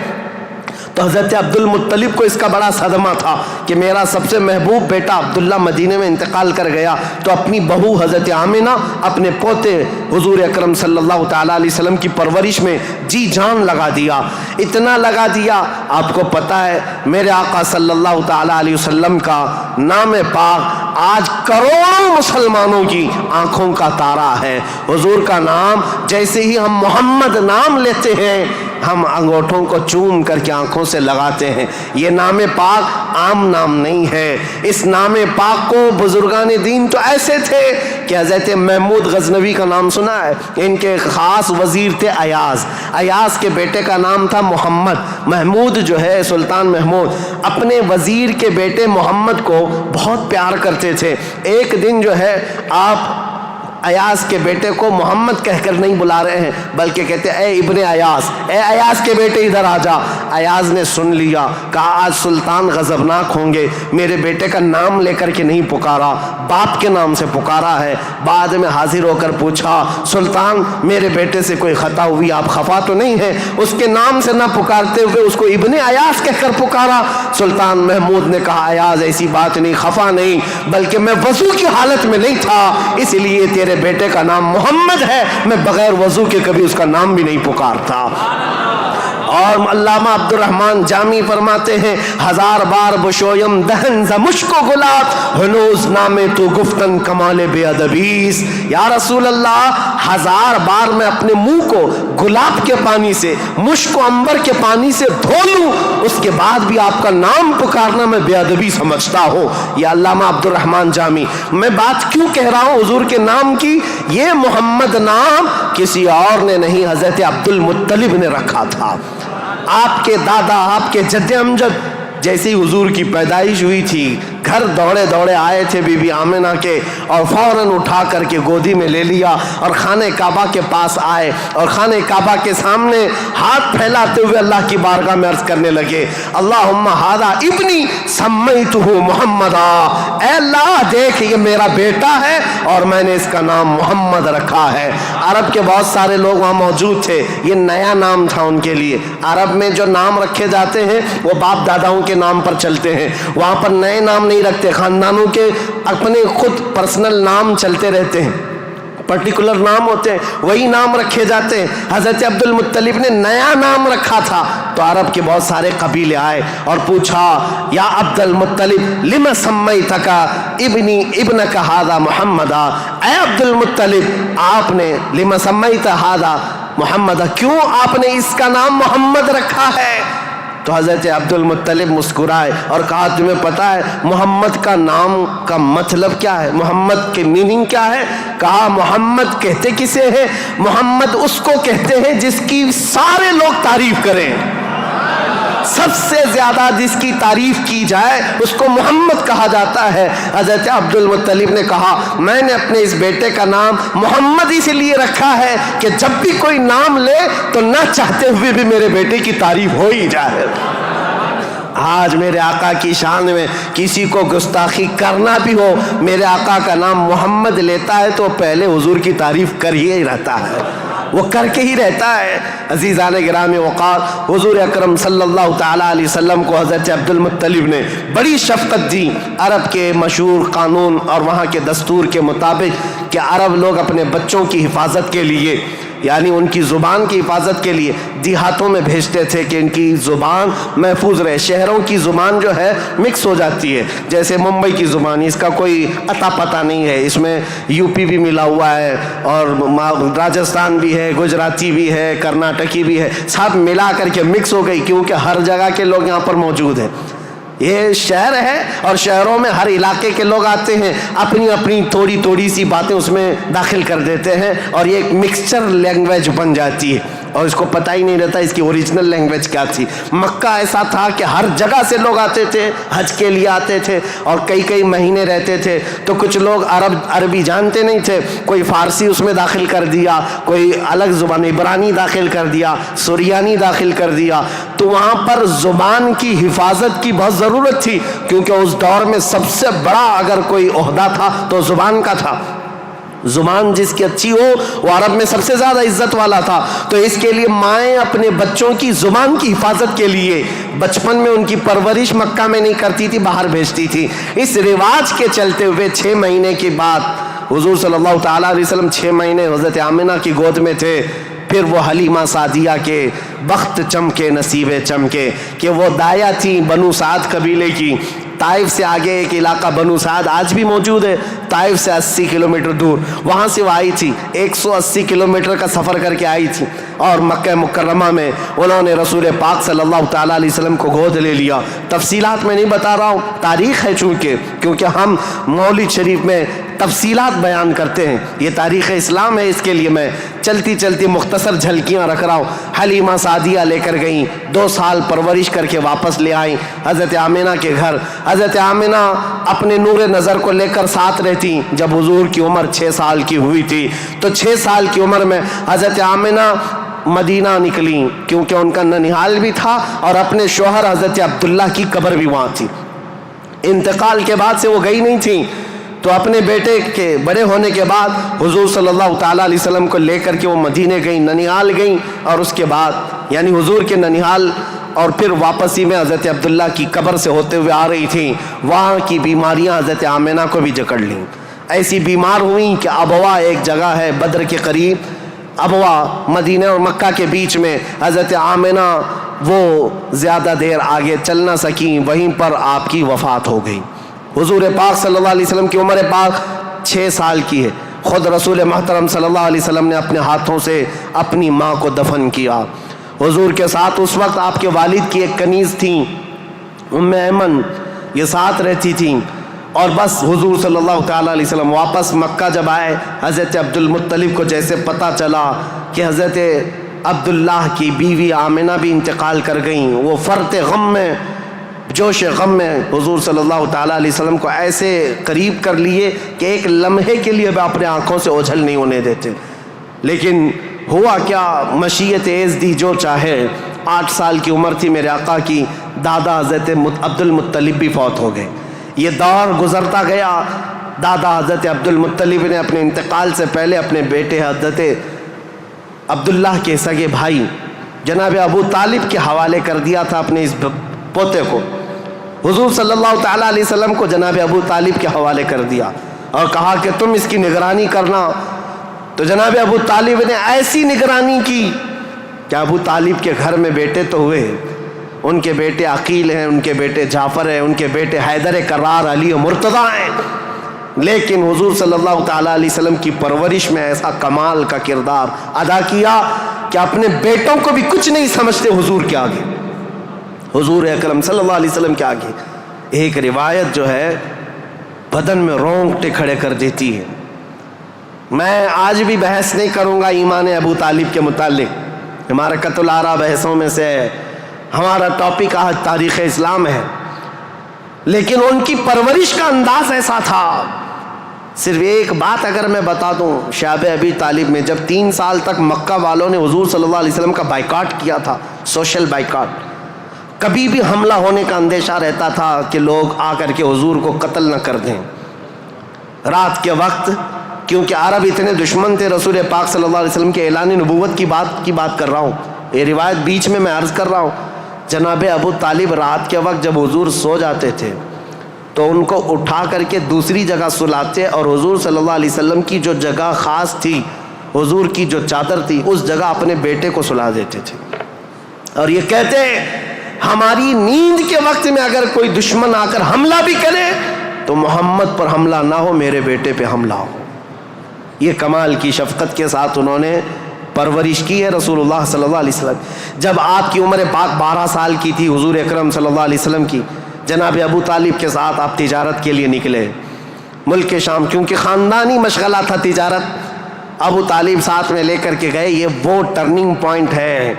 تو حضرت عبد المطلب کو اس کا بڑا صدمہ تھا کہ میرا سب سے محبوب بیٹا عبداللہ مدینے میں انتقال کر گیا، تو اپنی بہو حضرت آمنہ اپنے پوتے حضور اکرم صلی اللہ تعالیٰ علیہ وسلم کی پرورش میں جی جان لگا دیا، اتنا لگا دیا۔ آپ کو پتہ ہے میرے آقا صلی اللہ تعالیٰ علیہ وسلم کا نام پاک آج کروڑوں مسلمانوں کی آنکھوں کا تارا ہے۔ حضور کا نام جیسے ہی ہم محمد نام لیتے ہیں ہم انگوٹھوں کو چوم کر کے آنکھوں سے لگاتے ہیں۔ یہ نام پاک عام نام نہیں ہے، اس نام پاک کو بزرگان دین تو ایسے تھے کہ حضرت محمود غزنوی کا نام سنا ہے، ان کے خاص وزیر تھے ایاز، ایاز کے بیٹے کا نام تھا محمد۔ محمود جو ہے سلطان محمود اپنے وزیر کے بیٹے محمد کو بہت پیار کرتے تھے۔ ایک دن جو ہے آپ ایاز کے بیٹے کو محمد کہہ کر نہیں بلا رہے ہیں بلکہ کہتے اے ابن ایاز، اے ایاز کے بیٹے ادھر آ جا۔ ایاز نے سن لیا، کہا آج سلطان غضبناک ہوں گے، میرے بیٹے کا نام لے کر کے نہیں پکارا، باپ کے نام سے پکارا ہے۔ بعد میں حاضر ہو کر پوچھا سلطان میرے بیٹے سے کوئی خطا ہوئی، آپ خفا تو نہیں ہیں؟ اس کے نام سے نہ پکارتے ہوئے اس کو ابن ایاز کہہ کر پکارا۔ سلطان محمود نے کہا ایاز ایسی بات نہیں، خفا نہیں، بلکہ میں وضو کی حالت میں نہیں تھا اس لیے تیرے بیٹے کا نام محمد ہے، میں بغیر وضو کے کبھی اس کا نام بھی نہیں پکارتا۔ اور علامہ عبد الرحمن جامی فرماتے ہیں ہزار بار بشویم دہن ز مشک و گلاب ہنوز نام تو گفتن کمال بے ادبیس۔ یا رسول اللہ ہزار بار میں اپنے منہ کو گلاب کے پانی سے، مشک و عنبر کے پانی سے دھو لوں، اس کے بعد بھی آپ کا نام پکارنا میں بے ادبی سمجھتا ہوں۔ یہ علامہ عبد الرحمن جامی۔ میں بات کیوں کہہ رہا ہوں حضور کے نام کی؟ یہ محمد نام کسی اور نے نہیں، حضرت عبد المطلب نے رکھا تھا۔ آپ کے دادا، آپ کے جد امجد جیسے ہی حضور کی پیدائش ہوئی تھی گھر دوڑے دوڑے آئے تھے بی بی آمنہ کے، اور فوراً اٹھا کر کے گودی میں لے لیا اور خانہ کعبہ کے پاس آئے اور خانہ کعبہ کے سامنے ہاتھ پھیلاتے ہوئے اللہ کی بارگاہ میں عرض کرنے لگے اللہم ھذا ابنی سمیتہ محمدا، اے اللہ دیکھ یہ میرا بیٹا ہے اور میں نے اس کا نام محمد رکھا ہے۔ عرب کے بہت سارے لوگ وہاں موجود تھے، یہ نیا نام تھا ان کے لیے۔ عرب میں جو نام رکھے جاتے ہیں وہ باپ داداؤں کے نام پر چلتے ہیں، وہاں پر نئے نام نہیں رکھتے، خاندانوں کے اپنے خود پرسنل نام چلتے رہتے ہیں، پرٹیکولر نام ہوتے ہیں وہی نام رکھے جاتے ہیں۔ حضرت عبد المطلب نے نیا نام رکھا تھا تو عرب کے بہت سارے قبیلے آئے اور پوچھا یا عبد المطلب لما سمیتک ابنی ابنک ھذا محمدا، اے عبد المطلب آپ نے لما سمیت ھذا محمدا، کیوں آپ نے اس کا نام محمد رکھا ہے؟ تو حضرت عبد المطلب مسکرائے اور کہا تمہیں پتہ ہے محمد کا نام کا مطلب کیا ہے، محمد کے میننگ کیا ہے؟ کہا محمد کہتے کسے ہیں؟ محمد اس کو کہتے ہیں جس کی سارے لوگ تعریف کریں، سب سے زیادہ جس کی تعریف کی جائے اس کو محمد کہا جاتا ہے۔ حضرت عبد المطلب نے کہا میں نے اپنے اس بیٹے کا نام محمد اس لیے رکھا ہے کہ جب بھی کوئی نام لے تو نہ چاہتے ہوئے بھی میرے بیٹے کی تعریف ہو ہی جائے۔ آج میرے آقا کی شان میں کسی کو گستاخی کرنا بھی ہو، میرے آقا کا نام محمد لیتا ہے تو پہلے حضور کی تعریف کر ہی رہتا ہے، وہ کر کے ہی رہتا ہے۔ عزیزان گرامی وقار، حضور اکرم صلی اللہ تعالیٰ علیہ وسلم کو حضرت عبد المطلب نے بڑی شفقت دی۔ عرب کے مشہور قانون اور وہاں کے دستور کے مطابق کہ عرب لوگ اپنے بچوں کی حفاظت کے لیے یعنی ان کی زبان کی حفاظت کے لیے دیہاتوں میں بھیجتے تھے کہ ان کی زبان محفوظ رہے۔ شہروں کی زبان جو ہے مکس ہو جاتی ہے، جیسے ممبئی کی زبان اس کا کوئی اتا پتہ نہیں ہے، اس میں یو پی بھی ملا ہوا ہے اور راجستھان بھی ہے، گجراتی بھی ہے، کرناٹکی بھی ہے، سب ملا کر کے مکس ہو گئی کیونکہ ہر جگہ کے لوگ یہاں پر موجود ہیں۔ یہ شہر ہے اور شہروں میں ہر علاقے کے لوگ آتے ہیں، اپنی اپنی تھوڑی تھوڑی سی باتیں اس میں داخل کر دیتے ہیں اور یہ ایک مکسچر لینگویج بن جاتی ہے۔ اور اس کو پتہ ہی نہیں رہتا اس کی اوریجنل لینگویج کیا تھی۔ مکہ ایسا تھا کہ ہر جگہ سے لوگ آتے تھے، حج کے لیے آتے تھے اور کئی کئی مہینے رہتے تھے، تو کچھ لوگ عربی جانتے نہیں تھے، کوئی فارسی اس میں داخل کر دیا، کوئی الگ زبان عبرانی داخل کر دیا، سریانی داخل کر دیا، تو وہاں پر زبان کی حفاظت کی بہت ضرورت تھی، کیونکہ اس دور میں سب سے بڑا اگر کوئی عہدہ تھا تو زبان کا تھا۔ زبان جس کی اچھی ہو وہ عرب میں سب سے زیادہ عزت والا تھا، تو اس کے لیے مائیں اپنے بچوں کی زبان کی حفاظت کے لیے بچپن میں ان کی پرورش مکہ میں نہیں کرتی تھی، باہر بھیجتی تھی۔ اس رواج کے چلتے ہوئے 6 مہینے کے بعد حضور صلی اللہ تعالیٰ علیہ وسلم 6 مہینے حضرت آمنہ کی گود میں تھے، پھر وہ حلیمہ سعدیہ کے بخت چمکے، نصیبے چمکے کہ وہ دایا تھیں بنو سعد قبیلے کی۔ طائف سے آگے ایک علاقہ بنو سعد آج بھی موجود ہے، طائف سے 80 کلومیٹر دور، وہاں سے وہ آئی تھی، 180 کلومیٹر کا سفر کر کے آئی تھی، اور مکہ مکرمہ میں انہوں نے رسول پاک صلی اللہ تعالیٰ علیہ وسلم کو گود لے لیا۔ تفصیلات میں نہیں بتا رہا ہوں، تاریخ ہے کیونکہ ہم مولد شریف میں تفصیلات بیان کرتے ہیں، یہ تاریخ اسلام ہے، اس کے لیے میں چلتی چلتی مختصر جھلکیاں رکھ رہا ہوں۔ حلیمہ سعدیہ لے کر گئیں، 2 سال پرورش کر کے واپس لے آئیں حضرت آمنہ کے گھر۔ حضرت آمنہ اپنے نور نظر کو لے کر ساتھ رہتی۔ جب حضور کی عمر 6 سال کی ہوئی تھی تو 6 سال کی عمر میں حضرت آمنہ مدینہ نکلی، کیونکہ ان کا ننیحال بھی تھا اور اپنے شوہر حضرت عبداللہ کی قبر بھی وہاں تھی۔ انتقال کے بعد سے وہ گئی نہیں تھیں، تو اپنے بیٹے کے بڑے ہونے کے بعد حضور صلی اللہ تعالیٰ علیہ وسلم کو لے کر کے وہ مدینے گئیں، ننیحال گئیں، اور اس کے بعد یعنی حضور کے ننیحال اور پھر واپسی میں حضرت عبداللہ کی قبر سے ہوتے ہوئے آ رہی تھیں، وہاں کی بیماریاں حضرت آمنہ کو بھی جکڑ لیں، ایسی بیمار ہوئیں کہ ابوا ایک جگہ ہے بدر کے قریب، ابوا مدینہ اور مکہ کے بیچ میں، حضرت آمنہ وہ زیادہ دیر آگے چل نہ سکیں، وہیں پر آپ کی وفات ہو گئی۔ حضور پاک صلی اللہ علیہ وسلم کی عمر پاک 6 سال کی ہے، خود رسول محترم صلی اللہ علیہ وسلم نے اپنے ہاتھوں سے اپنی ماں کو دفن کیا۔ حضور کے ساتھ اس وقت آپ کے والد کی ایک کنیز تھیں ام ایمن، یہ ساتھ رہتی تھیں، اور بس حضور صلی اللہ تعالیٰ علیہ وسلم واپس مکہ جب آئے، حضرت عبد المطلب کو جیسے پتہ چلا کہ حضرت عبداللہ کی بیوی آمنہ بھی انتقال کر گئیں، وہ فرط غم میں، جوش غم میں حضور صلی اللہ تعالیٰ علیہ وسلم کو ایسے قریب کر لیے کہ ایک لمحے کے لیے بھی اپنے آنکھوں سے اوجھل نہیں ہونے دیتے۔ لیکن ہوا کیا، مشیت ایز دی جو چاہے، 8 سال کی عمر تھی میرے آقا کی، دادا حضرت عبد المطلب بھی فوت ہو گئے۔ یہ دور گزرتا گیا، دادا حضرت عبد المطلب نے اپنے انتقال سے پہلے اپنے بیٹے حضرت عبداللہ کے سگے بھائی جناب ابو طالب کے حوالے کر دیا تھا اپنے اس پوتے کو۔ حضور صلی اللہ تعالیٰ علیہ وسلم کو جناب ابو طالب کے حوالے کر دیا اور کہا کہ تم اس کی نگرانی کرنا۔ تو جناب ابو طالب نے ایسی نگرانی کی کہ ابو طالب کے گھر میں بیٹے تو ہوئے، ان کے بیٹے عقیل ہیں، ان کے بیٹے جعفر ہیں، ان کے بیٹے حیدر کرار، علی و مرتضیٰ ہیں، لیکن حضور صلی اللہ تعالیٰ علیہ وسلم کی پرورش میں ایسا کمال کا کردار ادا کیا کہ اپنے بیٹوں کو بھی کچھ نہیں سمجھتے حضور کے آگے، حضور اکرم صلی اللہ علیہ وسلم کے آگے۔ ایک روایت جو ہے بدن میں رونگٹے کھڑے کر دیتی ہے۔ میں آج بھی بحث نہیں کروں گا ایمان ابو طالب کے متعلق، معرکۃ الآراء بحثوں میں سے ہے، ہمارا ٹاپک آج تاریخ اسلام ہے، لیکن ان کی پرورش کا انداز ایسا تھا۔ صرف ایک بات اگر میں بتا دوں، شعب ابی طالب میں جب 3 سال تک مکہ والوں نے حضور صلی اللہ علیہ وسلم کا بائیکاٹ کیا تھا، سوشل بائیکاٹ، کبھی بھی حملہ ہونے کا اندیشہ رہتا تھا کہ لوگ آ کر کے حضور کو قتل نہ کر دیں۔ رات کے وقت، کیونکہ عرب اتنے دشمن تھے رسول پاک صلی اللہ علیہ وسلم کے اعلان نبوت کی بات کر رہا ہوں، یہ روایت بیچ میں عرض کر رہا ہوں، جناب ابو طالب رات کے وقت جب حضور سو جاتے تھے تو ان کو اٹھا کر کے دوسری جگہ سلاتے اور حضور صلی اللہ علیہ وسلم کی جو جگہ خاص تھی، حضور کی جو چادر تھی، اس جگہ اپنے بیٹے کو سلا دیتے تھے، اور یہ کہتے ہماری نیند کے وقت میں اگر کوئی دشمن آ کر حملہ بھی کرے تو محمد پر حملہ نہ ہو، میرے بیٹے پہ حملہ ہو۔ یہ کمال کی شفقت کے ساتھ انہوں نے پرورش کی ہے رسول اللہ صلی اللہ علیہ وسلم۔ جب آپ کی عمر پاک 12 سال کی تھی حضور اکرم صلی اللہ علیہ وسلم کی، جناب ابو طالب کے ساتھ آپ تجارت کے لیے نکلے ملک شام، کیونکہ خاندانی مشغلہ تھا تجارت، ابو طالب ساتھ میں لے کر کے گئے. یہ وہ ٹرننگ پوائنٹ ہے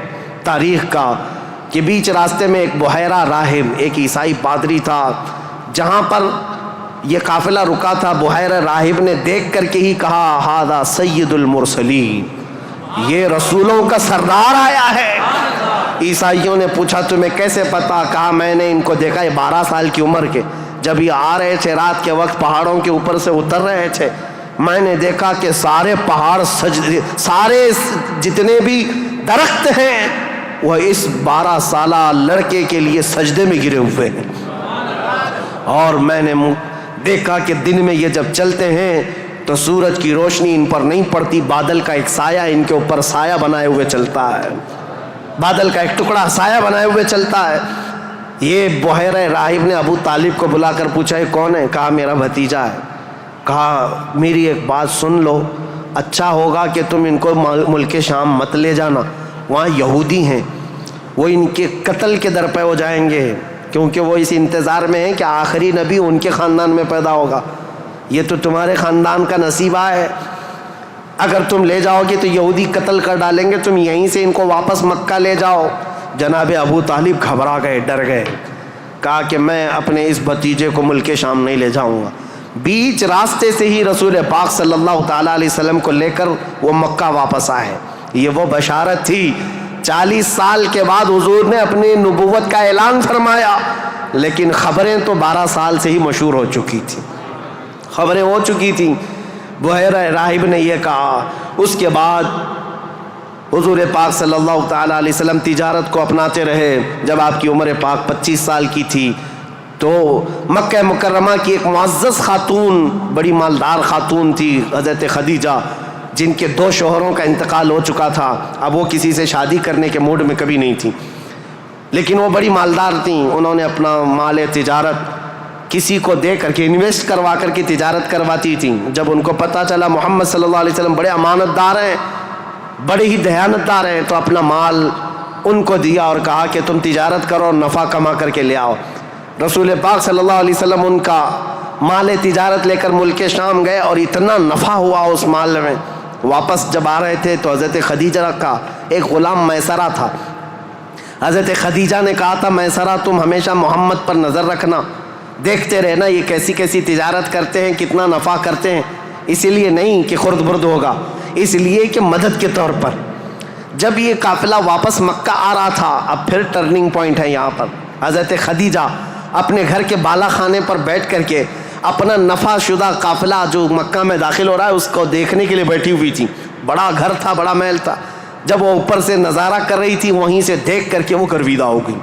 تاریخ کا کہ بیچ راستے میں ایک بحیرہ راہب، ایک عیسائی پادری تھا، جہاں پر یہ قافلہ رکا تھا. بحیرہ راہب نے دیکھ کر کے ہی کہا ھذا سید المرسلین، یہ رسولوں کا سردار آیا ہے. عیسائیوں نے پوچھا تمہیں کیسے پتا؟ کہا میں نے ان کو دیکھا، یہ 12 سال کی عمر کے، جب یہ آ رہے تھے رات کے وقت پہاڑوں کے اوپر سے اتر رہے تھے، میں نے دیکھا کہ سارے پہاڑ سارے جتنے بھی درخت ہیں وہ اس 12 سالہ لڑکے کے لیے سجدے میں گرے ہوئے ہیں. اور میں نے دیکھا کہ دن میں یہ جب چلتے ہیں تو سورج کی روشنی ان پر نہیں پڑتی، بادل کا ایک سایہ ان کے اوپر سایہ بنائے ہوئے چلتا ہے، بادل کا ایک ٹکڑا سایہ بنائے ہوئے چلتا ہے. یہ بحیرہ راہب نے ابو طالب کو بلا کر پوچھا یہ کون ہے؟ کہا میرا بھتیجا ہے. کہا میری ایک بات سن لو، اچھا ہوگا کہ تم ان کو ملک شام مت لے جانا، وہاں یہودی ہیں، وہ ان کے قتل کے در پہ ہو جائیں گے، کیونکہ وہ اس انتظار میں ہیں کہ آخری نبی ان کے خاندان میں پیدا ہوگا. یہ تو تمہارے خاندان کا نصیبہ ہے، اگر تم لے جاؤ گے تو یہودی قتل کر ڈالیں گے، تم یہیں سے ان کو واپس مکہ لے جاؤ. جناب ابو طالب گھبرا گئے، ڈر گئے. کہا کہ میں اپنے اس بھتیجے کو ملک شام نہیں لے جاؤں گا. بیچ راستے سے ہی رسول پاک صلی اللہ تعالیٰ علیہ وسلم کو لے کر وہ مکہ واپس آئے. یہ وہ بشارت تھی، 40 سال کے بعد حضور نے اپنی نبوت کا اعلان فرمایا، لیکن خبریں تو 12 سال سے ہی مشہور ہو چکی تھیں، خبریں ہو چکی تھیں. بحیرہ راہب نے یہ کہا. اس کے بعد حضور پاک صلی اللہ تعالیٰ علیہ وسلم تجارت کو اپناتے رہے. جب آپ کی عمر پاک 25 سال کی تھی تو مکہ مکرمہ کی ایک معزز خاتون، بڑی مالدار خاتون تھی، حضرت خدیجہ، جن کے 2 شوہروں کا انتقال ہو چکا تھا. اب وہ کسی سے شادی کرنے کے موڈ میں کبھی نہیں تھیں، لیکن وہ بڑی مالدار تھیں. انہوں نے اپنا مال تجارت کسی کو دے کر کے انویسٹ کروا کر کے تجارت کرواتی تھیں. جب ان کو پتہ چلا محمد صلی اللہ علیہ وسلم بڑے امانت دار ہیں، بڑے ہی دیانت دار ہیں، تو اپنا مال ان کو دیا اور کہا کہ تم تجارت کرو اور نفع کما کر کے لے آؤ. رسول پاک صلی اللہ علیہ وسلم ان کا مال تجارت لے کر ملک شام گئے اور اتنا نفع ہوا اس مال میں. واپس جب آ رہے تھے تو حضرت خدیجہ کا ایک غلام میسرہ تھا. حضرت خدیجہ نے کہا تھا میسرہ تم ہمیشہ محمد پر نظر رکھنا، دیکھتے رہنا یہ کیسی کیسی تجارت کرتے ہیں، کتنا نفع کرتے ہیں. اسی لیے نہیں کہ خرد برد ہوگا، اس لیے کہ مدد کے طور پر. جب یہ قافلہ واپس مکہ آ رہا تھا، اب پھر ٹرننگ پوائنٹ ہے یہاں پر. حضرت خدیجہ اپنے گھر کے بالا خانے پر بیٹھ کر کے اپنا نفع شدہ قافلہ جو مکہ میں داخل ہو رہا ہے اس کو دیکھنے کے لیے بیٹھی ہوئی تھی. بڑا گھر تھا، بڑا محل تھا. جب وہ اوپر سے نظارہ کر رہی تھی، وہیں سے دیکھ کر کے وہ گرویدہ ہو گئی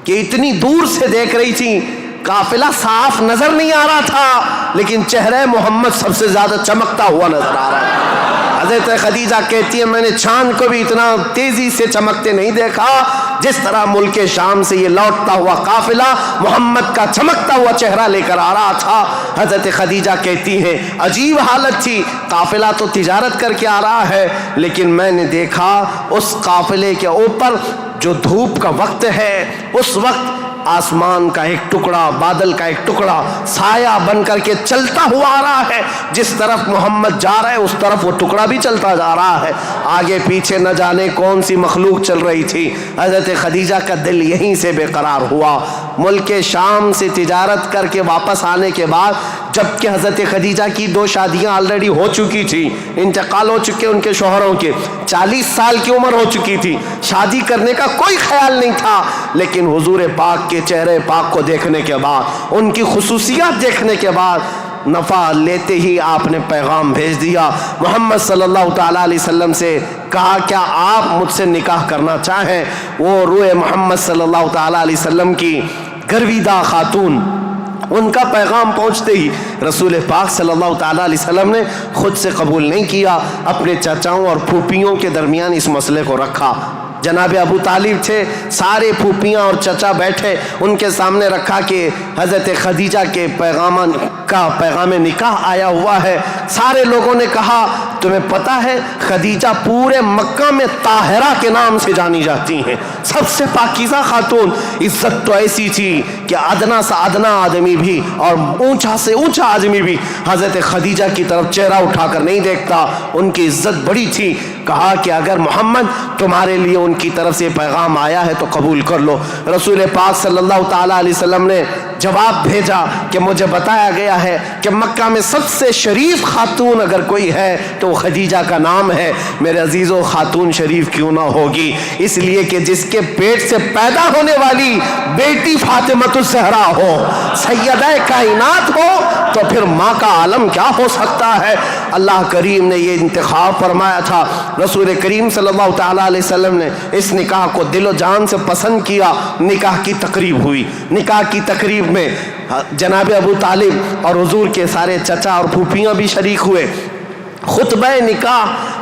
کہ اتنی دور سے دیکھ رہی تھی، قافلہ صاف نظر نہیں آ رہا تھا، لیکن چہرہ محمد سب سے زیادہ چمکتا ہوا نظر آ رہا ہے. حضرت خدیجہ کہتی ہے میں نے چاند کو بھی اتنا تیزی سے چمکتے نہیں دیکھا جس طرح ملک شام سے یہ لوٹتا ہوا قافلہ محمد کا چمکتا ہوا چہرہ لے کر آ رہا تھا. حضرت خدیجہ کہتی ہیں عجیب حالت تھی، قافلہ تو تجارت کر کے آ رہا ہے، لیکن میں نے دیکھا اس قافلے کے اوپر جو دھوپ کا وقت ہے اس وقت آسمان کا ایک ٹکڑا، بادل کا ایک ٹکڑا سایہ بن کر کے چلتا ہوا آ رہا ہے. جس طرف محمد جا رہا ہے اس طرف وہ ٹکڑا بھی چلتا جا رہا ہے. آگے پیچھے نہ جانے کون سی مخلوق چل رہی تھی. حضرت خدیجہ کا دل یہیں سے بے قرار ہوا. ملک شام سے تجارت کر کے واپس آنے کے بعد، جبکہ حضرت خدیجہ کی 2 شادیاں آلریڈی ہو چکی تھی، انتقال ہو چکے ان کے شوہروں کے، 40 سال کی عمر ہو چکی تھی، شادی کرنے کا کوئی خیال نہیں تھا. لیکن حضور پاک کے چہرے پاک کو دیکھنے کے بعد، ان کی خصوصیات دیکھنے کے بعد، نفع لیتے ہی آپ نے پیغام بھیج دیا محمد صلی اللہ تعالیٰ علیہ وسلم سے. کہا کیا آپ مجھ سے نکاح کرنا چاہیں؟ وہ روح محمد صلی اللہ تعالیٰ علیہ وسلم کی گرویدہ خاتون، ان کا پیغام پہنچتے ہی رسول پاک صلی اللہ تعالیٰ علیہ وسلم نے خود سے قبول نہیں کیا، اپنے چچاؤں اور پھوپھیوں کے درمیان اس مسئلے کو رکھا. جناب ابو طالب تھے، سارے پھوپھیاں اور چچا بیٹھے، ان کے سامنے رکھا کہ حضرت خدیجہ کے پیغام نکاح آیا ہوا ہے. سارے لوگوں نے کہا تمہیں پتہ ہے خدیجہ پورے مکہ میں طاہرہ کے نام سے جانی جاتی ہیں، سب سے پاکیزہ خاتون۔ عزت تو ایسی تھی کہ ادنا سے ادنا آدمی بھی اور اونچا سے اونچا آدمی بھی حضرت خدیجہ کی طرف چہرہ اٹھا کر نہیں دیکھتا، ان کی عزت بڑی تھی۔ کہا کہ اگر محمد تمہارے لیے ان کی طرف سے پیغام آیا ہے تو قبول کر لو۔ رسول پاک صلی اللہ تعالیٰ علیہ وسلم نے جواب بھیجا کہ مجھے بتایا گیا ہے کہ مکہ میں سب سے شریف خاتون اگر کوئی ہے تو وہ خدیجہ کا نام ہے۔ میرے عزیزو، خاتون شریف کیوں نہ ہوگی؟ اس لیے کہ جس کے پیٹ سے پیدا ہونے والی بیٹی فاطمہ الزہرا ہو، سیدہ کائنات ہو، تو پھر ماں کا عالم کیا ہو سکتا ہے؟ اللہ کریم نے یہ انتخاب فرمایا تھا۔ رسول کریم صلی اللہ تعالیٰ علیہ وسلم نے اس نکاح کو دل و جان سے پسند کیا۔ نکاح کی تقریب ہوئی۔ نکاح کی تقریب میں جناب ابو طالب اور حضور کے سارے چچا اور پھوپھیاں بھی شریک ہوئے۔ خطبہ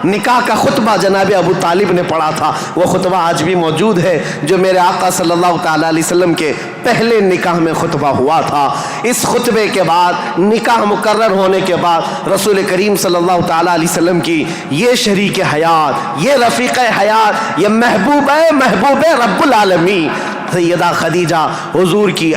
نکاح کا خطبہ جناب ابو طالب نے پڑھا تھا۔ وہ خطبہ آج بھی موجود ہے جو میرے آقا صلی اللہ تعالیٰ علیہ وسلم کے پہلے نکاح میں خطبہ ہوا تھا۔ اس خطبے کے بعد نکاح مقرر ہونے کے بعد رسول کریم صلی اللہ تعالیٰ علیہ وسلم کی یہ شریک حیات، یہ رفیق حیات، یہ محبوب رب العالمین سیدہ خدیجہ حضور کی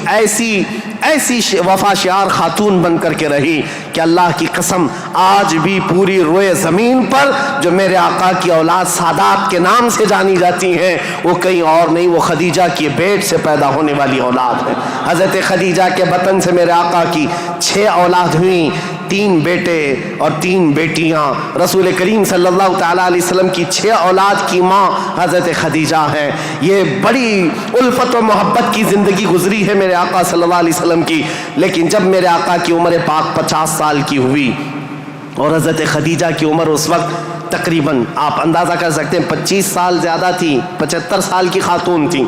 ایسی وفا شعار خاتون بن کر کے رہی کہ اللہ کی قسم آج بھی پوری روئے زمین پر جو میرے آقا کی اولاد سادات کے نام سے جانی جاتی ہیں وہ کہیں اور نہیں، وہ خدیجہ کی بیٹ سے پیدا ہونے والی اولاد ہے۔ حضرت خدیجہ کے بطن سے میرے آقا کی 6 اولاد ہوئیں، 3 بیٹے اور 3 بیٹیاں۔ رسول کریم صلی اللہ تعالیٰ علیہ وسلم کی 6 اولاد کی ماں حضرت خدیجہ ہیں۔ یہ بڑی الفت و محبت کی زندگی گزری ہے میرے آقا صلی اللہ علیہ وسلم کی، لیکن جب میرے آقا کی عمر پاک 50 سال کی ہوئی اور حضرت خدیجہ کی عمر اس وقت تقریباً آپ اندازہ کر سکتے ہیں 25 سال زیادہ تھی، 75 سال کی خاتون تھی۔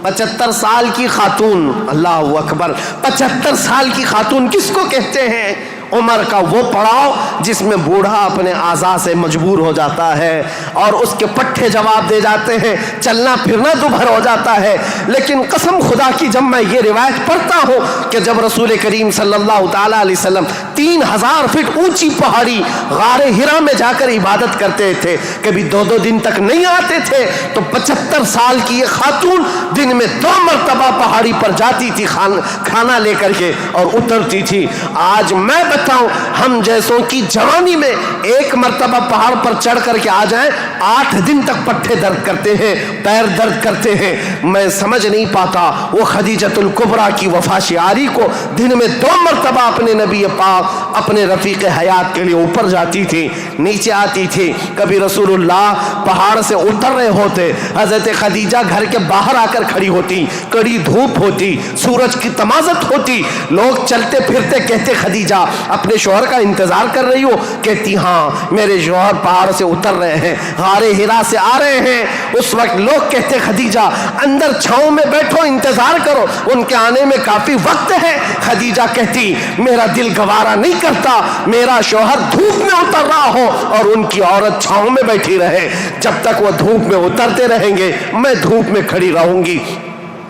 75 سال کی خاتون، اللہ اکبر، 75 سال کی خاتون کس کو کہتے ہیں؟ عمر کا وہ پڑاؤ جس میں بوڑھا اپنے اعضاء سے مجبور ہو جاتا ہے اور اس کے پٹھے جواب دے جاتے ہیں، چلنا پھرنا دوبھر ہو جاتا ہے۔ لیکن قسم خدا کی جب میں یہ روایت پڑھتا ہوں کہ جب رسول کریم صلی اللہ تعالیٰ علیہ وسلم 3000 فٹ اونچی پہاڑی غار ہرا میں جا کر عبادت کرتے تھے، کبھی 2 دن تک نہیں آتے تھے، تو 75 سال کی یہ خاتون دن میں 2 مرتبہ پہاڑی پر جاتی تھی کھانا لے کر کے اور اترتی تھی۔ آج میں بتاؤں ہم جیسوں کی جوانی میں 1 مرتبہ پہاڑ پر چڑھ کر کے آ جائیں 8 دن تک پٹھے درد کرتے ہیں، پیر درد کرتے ہیں۔ میں سمجھ نہیں پاتا وہ خدیجۃ الکبریٰ کی وفا شعاری کو دن میں 2 مرتبہ اپنے نبی پاک اپنے رفیق حیات کے لیے اوپر جاتی تھی، نیچے آتی تھی۔ کبھی رسول اللہ پہاڑ سے اتر رہے ہوتے، حضرت خدیجہ گھر کے باہر آ کر کھڑی ہوتی، کڑی دھوپ ہوتی، سورج کی تمازت ہوتی، لوگ چلتے پھرتے کہتے خدیجہ اپنے شوہر کا انتظار کر رہی ہو؟ کہتی ہاں میرے شوہر پہاڑ سے اتر رہے ہیں، غار ہرا سے آ رہے ہیں۔ اس وقت لوگ کہتے خدیجہ اندر چھاؤں میں بیٹھو، انتظار کرو، ان کے آنے میں کافی وقت ہے۔ خدیجہ کہتی میرا دل گوارا نہیں کرتا میرا شوہر دھوپ میں اتر رہا ہو اور ان کی عورت چھاؤں میں بیٹھی رہے، جب تک وہ دھوپ میں اترتے رہیں گے میں دھوپ میں کھڑی رہوں گی۔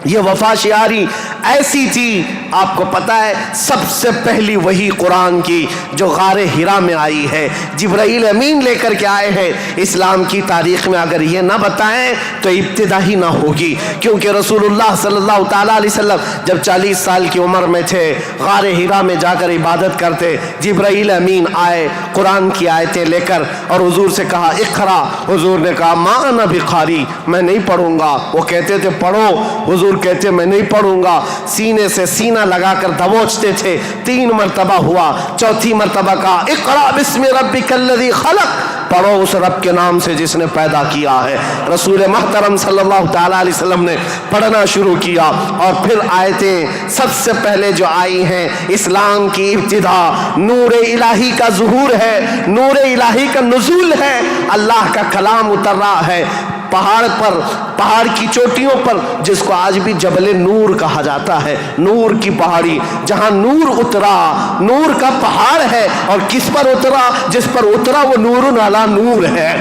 یہ وفا شعاری ایسی تھی، آپ کو پتا ہے سب سے پہلی وہی قرآن کی جو غار ہرا میں آئی ہے، جبرائیل امین لے کر کے آئے ہیں۔ اسلام کی تاریخ میں اگر یہ نہ بتائیں تو ابتدا ہی نہ ہوگی، کیونکہ رسول اللہ صلی اللہ تعالیٰ علیہ وسلم جب 40 سال کی عمر میں تھے، غار ہرا میں جا کر عبادت کرتے، جبرائیل امین آئے قرآن کی آیتیں لے کر اور حضور سے کہا اقرا، حضور نے کہا ما انا بقاری، میں نہیں پڑھوں گا۔ وہ کہتے تھے پڑھو، حضور کہتے میں نہیں پڑھوں گا، سینے سے سینہ لگا کر دبوچتے تھے۔ 3 مرتبہ ہوا، 4تھی مرتبہ کہا اقرا بسم ربک الذی خلق، پڑھو اس رب کے نام سے جس نے پیدا کیا ہے۔ رسول محترم صلی اللہ تعالیٰ علیہ وسلم نے پڑھنا شروع کیا اور پھر آیتیں سب سے پہلے جو آئی ہیں، اسلام کی ابتدا نور الہی کا ظہور ہے، نور الہی کا نزول ہے، اللہ کا کلام اتر رہا ہے پہاڑ پر، پہاڑ کی چوٹیوں پر، جس کو آج بھی جبل نور کہا جاتا ہے، نور کی پہاڑی، جہاں نور اترا، نور کا پہاڑ ہے، اور کس پر اترا؟ جس پر اترا وہ نور علی نور ہے۔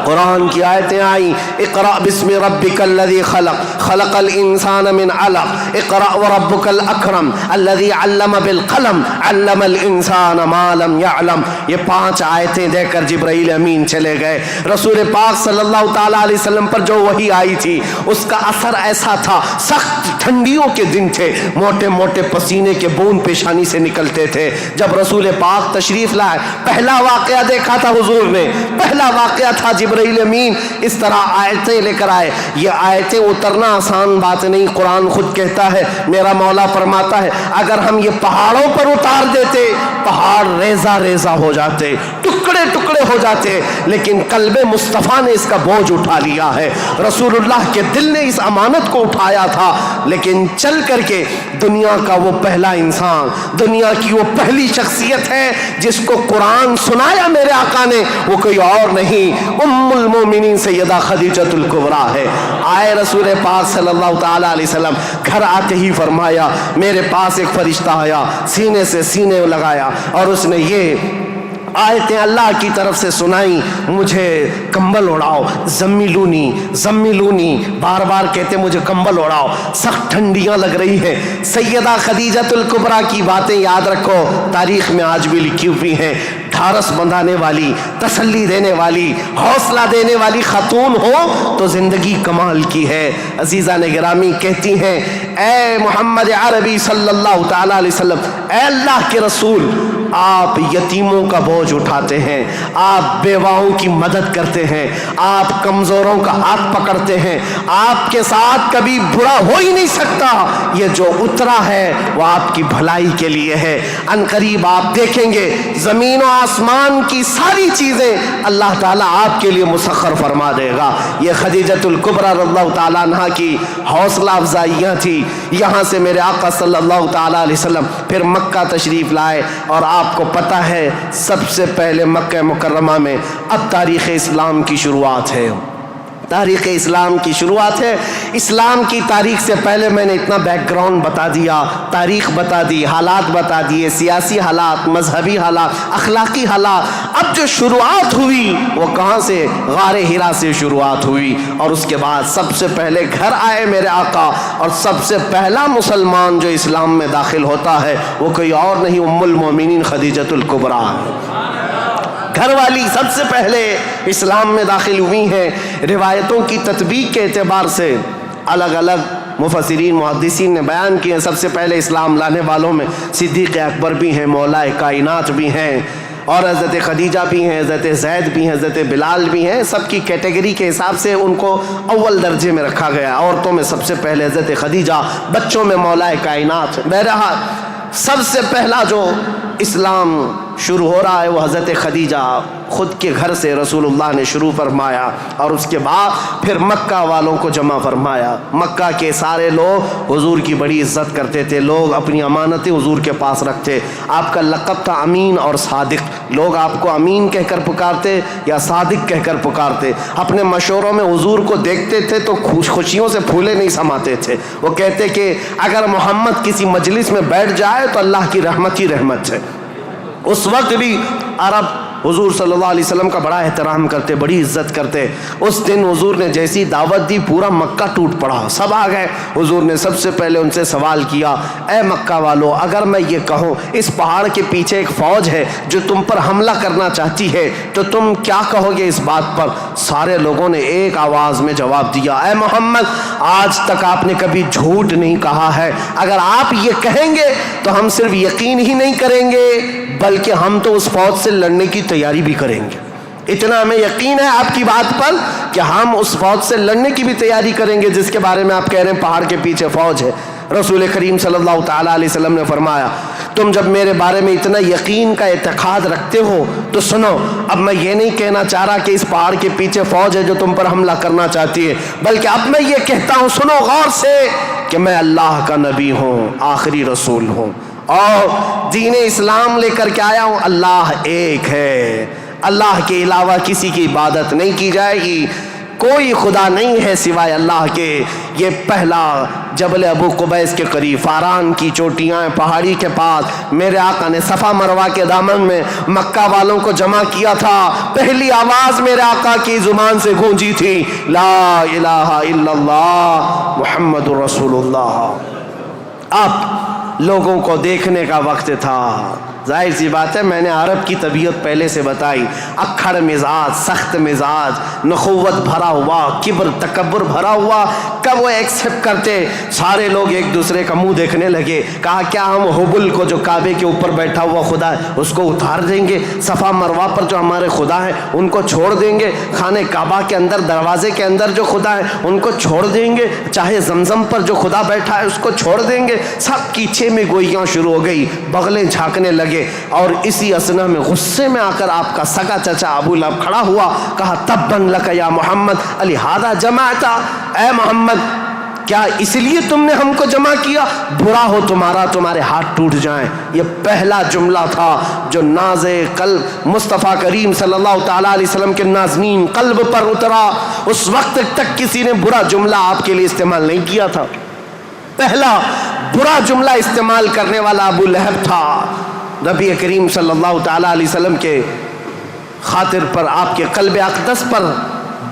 قرآن کی آیتیں آئیں، اقرأ بسم ربک الذی خلق خلق الانسان من علق اقرأ وربک الاکرم الذی علم بالقلم علم الانسان ما لم يعلم. یہ 5 آیتیں دے کر جبرائیل امین چلے گئے. رسول پاک صلی اللہ تعالیٰ علیہ وسلم پر جو وحی آئی تھی اس کا اثر ایسا تھا، سخت ٹھنڈیوں کے دن تھے، موٹے موٹے پسینے کے بوند پیشانی سے نکلتے تھے. جب رسول پاک تشریف لائے پہلا واقعہ دیکھا تھا حضور نے، پہلا واقعہ تھا جبرائیل امین اس طرح آیتیں لے کر آئے. یہ آیتیں اترنا آسان بات نہیں. قرآن خود کہتا ہے، میرا مولا فرماتا ہے اگر ہم یہ پہاڑوں پر اتار دیتے پہاڑ ریزہ ریزہ ہو جاتے، ٹکڑے ٹکڑے ہو جاتے، لیکن قلب مصطفیٰ نے اس کا بوجھ اٹھا لیا ہے. رسول اللہ کے دل نے اس امانت کو اٹھایا تھا، لیکن چل کر کے دنیا کا وہ پہلا انسان، دنیا کی وہ پہلی شخصیت ہے جس کو قرآن سنایا میرے آقا نے، وہ کوئی اور نہیں، ام المومنین سیدہ خدیجۃ الکبریٰ ہے. آئے رسول پاک صلی اللہ تعالیٰ علیہ وسلم، گھر آتے ہی فرمایا میرے پاس ایک فرشتہ آیا، سینے سے سینے لگایا اور اس نے یہ آیتیں اللہ کی طرف سے سنائی، مجھے کمبل اڑاؤ، زمیلونی زمیلونی، بار بار کہتے مجھے کمبل اڑاؤ، سخت ٹھنڈیاں لگ رہی ہیں. سیدہ خدیجۃ الکبریٰ کی باتیں یاد رکھو، تاریخ میں آج بھی لکھی ہوئی ہیں. ڈھارس بندھانے والی، تسلی دینے والی، حوصلہ دینے والی خاتون ہو تو زندگی کمال کی ہے. عزیزان گرامی کہتی ہیں اے محمد عربی صلی اللہ تعالیٰ علیہ وسلم، اے اللہ کے رسول، آپ یتیموں کا بوجھ اٹھاتے ہیں، آپ بیواؤں کی مدد کرتے ہیں، آپ کمزوروں کا ہاتھ پکڑتے ہیں، آپ کے ساتھ کبھی برا ہو ہی نہیں سکتا. یہ جو اترا ہے وہ آپ کی بھلائی کے لیے ہے. ان قریب آپ دیکھیں گے زمین و آسمان کی ساری چیزیں اللہ تعالیٰ آپ کے لیے مسخر فرما دے گا. یہ خدیجۃ الکبریٰ رضی اللہ تعالیٰ عنہ کی حوصلہ افزائیاں تھی. یہاں سے میرے آقا صلی اللہ تعالیٰ علیہ وسلم پھر مکہ تشریف لائے، اور آپ کو پتہ ہے سب سے پہلے مکہ مکرمہ میں اب تاریخ اسلام کی شروعات ہے. تاریخ اسلام کی شروعات ہے. اسلام کی تاریخ سے پہلے میں نے اتنا بیک گراؤنڈ بتا دیا، تاریخ بتا دی، حالات بتا دیے، سیاسی حالات، مذہبی حالات، اخلاقی حالات. اب جو شروعات ہوئی وہ کہاں سے؟ غار حرا سے شروعات ہوئی. اور اس کے بعد سب سے پہلے گھر آئے میرے آقا، اور سب سے پہلا مسلمان جو اسلام میں داخل ہوتا ہے وہ کوئی اور نہیں، ام المومنین خدیجۃ الکبریٰ. گھر والی سب سے پہلے اسلام میں داخل ہوئی ہیں. روایتوں کی تطبیق کے اعتبار سے الگ الگ مفسرین محدثین نے بیان کیے ہیں. سب سے پہلے اسلام لانے والوں میں صدیق اکبر بھی ہیں، مولا کائنات بھی ہیں، اور حضرت خدیجہ بھی ہیں، حضرت زید بھی ہیں، حضرت بلال بھی ہیں. سب کی کیٹیگری کے حساب سے ان کو اول درجے میں رکھا گیا. عورتوں میں سب سے پہلے حضرت خدیجہ، بچوں میں مولا کائنات. بہرحال سب سے پہلا جو اسلام شروع ہو رہا ہے وہ حضرت خدیجہ خود کے گھر سے رسول اللہ نے شروع فرمایا، اور اس کے بعد پھر مکہ والوں کو جمع فرمایا. مکہ کے سارے لوگ حضور کی بڑی عزت کرتے تھے، لوگ اپنی امانتیں حضور کے پاس رکھتے. آپ کا لقب تھا امین اور صادق. لوگ آپ کو امین کہہ کر پکارتے یا صادق کہہ کر پکارتے. اپنے مشوروں میں حضور کو دیکھتے تھے تو خوشیوں سے پھولے نہیں سماتے تھے. وہ کہتے کہ اگر محمد کسی مجلس میں بیٹھ جائے تو اللہ کی رحمت ہی رحمت ہے. اس وقت بھی عرب حضور صلی اللہ علیہ وسلم کا بڑا احترام کرتے، بڑی عزت کرتے. اس دن حضور نے جیسی دعوت دی پورا مکہ ٹوٹ پڑا، سب آ گئے. حضور نے سب سے پہلے ان سے سوال کیا، اے مکہ والو، اگر میں یہ کہوں اس پہاڑ کے پیچھے ایک فوج ہے جو تم پر حملہ کرنا چاہتی ہے تو تم کیا کہو گے اس بات پر؟ سارے لوگوں نے ایک آواز میں جواب دیا، اے محمد، آج تک آپ نے کبھی جھوٹ نہیں کہا ہے. اگر آپ یہ کہیں گے تو ہم صرف یقین ہی نہیں کریں گے بلکہ ہم تو اس فوج سے لڑنے کی تیاری بھی کریں گے. اتنا ہمیں یقین ہے آپ کی بات پر کہ ہم اس فوج سے لڑنے کی بھی تیاری کریں گے جس کے بارے میں آپ کہہ رہے ہیں پہاڑ کے پیچھے فوج ہے. رسول کریم صلی اللہ تعالیٰ علیہ وسلم نے فرمایا، تم جب میرے بارے میں اتنا یقین کا اعتقاد رکھتے ہو تو سنو، اب میں یہ نہیں کہنا چاہ رہا کہ اس پہاڑ کے پیچھے فوج ہے جو تم پر حملہ کرنا چاہتی ہے، بلکہ اب میں یہ کہتا ہوں، سنو غور سے، کہ میں اللہ کا نبی ہوں، آخری رسول ہوں، اور دین اسلام لے کر کے آیا ہوں. اللہ ایک ہے، اللہ کے علاوہ کسی کی عبادت نہیں کی جائے گی. کوئی خدا نہیں ہے سوائے اللہ کے۔ یہ پہلا جبل ابو قبیس کے قریب فاران کی چوٹیاں پہاڑی کے پاس میرے آقا نے صفا مروہ کے دامن میں مکہ والوں کو جمع کیا تھا۔ پہلی آواز میرے آقا کی زبان سے گونجی تھی، لا الہ الا اللہ محمد رسول اللہ۔ اب لوگوں کو دیکھنے کا وقت تھا۔ ظاہر سی بات ہے، میں نے عرب کی طبیعت پہلے سے بتائی، اکھڑ مزاج، سخت مزاج، نخوت بھرا ہوا، کبر تکبر بھرا ہوا۔ کب وہ ایکسپٹ کرتے؟ سارے لوگ ایک دوسرے کا منہ دیکھنے لگے۔ کہا کیا ہم حبل کو جو کعبے کے اوپر بیٹھا ہوا خدا ہے اس کو اتار دیں گے؟ صفا مروہ پر جو ہمارے خدا ہے ان کو چھوڑ دیں گے؟ خانہ کعبہ کے اندر دروازے کے اندر جو خدا ہے ان کو چھوڑ دیں گے؟ چاہے زمزم پر جو خدا بیٹھا ہے اس کو چھوڑ دیں گے؟ سب کی چھ میں گوئیاں شروع ہو گئی، بغلیں جھانکنے لگے۔ اور اسی اثنا میں غصے میں آ کر آپ کا سگا چچا ابو لہب کھڑا ہوا، کہا تبن لک یا محمد لہذا جمعتا، اے محمد کیا اس لیے تم نے ہم کو جمع کیا؟ برا ہو تمہارا، تمہارے ہاتھ ٹوٹ جائیں۔ یہ پہلا جملہ تھا جو ناز قلب مصطفیٰ کریم صلی اللہ تعالیٰ علیہ وسلم کے نازنین قلب پر اترا۔ اس وقت تک کسی نے برا جملہ آپ کے لیے استعمال نہیں کیا تھا۔ پہلا برا جملہ استعمال کرنے والا ابو لہب تھا۔ نبی کریم صلی اللہ تعالیٰ علیہ وسلم کے خاطر پر، آپ کے قلب اقدس پر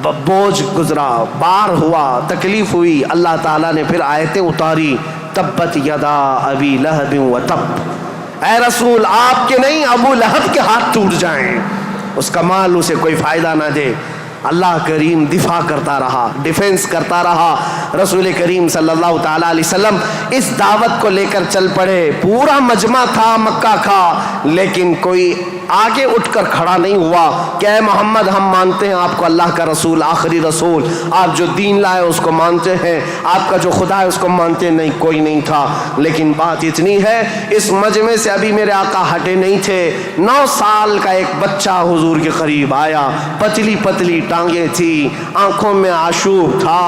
بوجھ گزرا، بار ہوا، تکلیف ہوئی۔ اللہ تعالیٰ نے پھر آیتیں اتاری، تبت یدا ابی لہب و تب، اے رسول آپ کے نہیں ابو لہب کے ہاتھ ٹوٹ جائیں، اس کا مال اسے کوئی فائدہ نہ دے۔ اللہ کریم دفاع کرتا رہا، ڈیفنس کرتا رہا۔ رسول کریم صلی اللہ تعالیٰ علیہ وسلم اس دعوت کو لے کر چل پڑے۔ پورا مجمع تھا مکہ کا، لیکن کوئی آگے اٹھ کر کھڑا نہیں ہوا کہ اے محمد ہم مانتے ہیں آپ کو اللہ کا رسول، آخری رسول، آپ جو دین لائے اس کو مانتے ہیں، آپ کا جو خدا ہے اس کو مانتے ہیں۔ نہیں، کوئی نہیں تھا۔ لیکن بات اتنی ہے، اس مجمع سے ابھی میرے آقا ہٹے نہیں تھے۔ 9 سال کا ایک بچہ حضور کے قریب آیا، پتلی پتلی ٹانگیں تھی، آنکھوں میں آشوب تھا،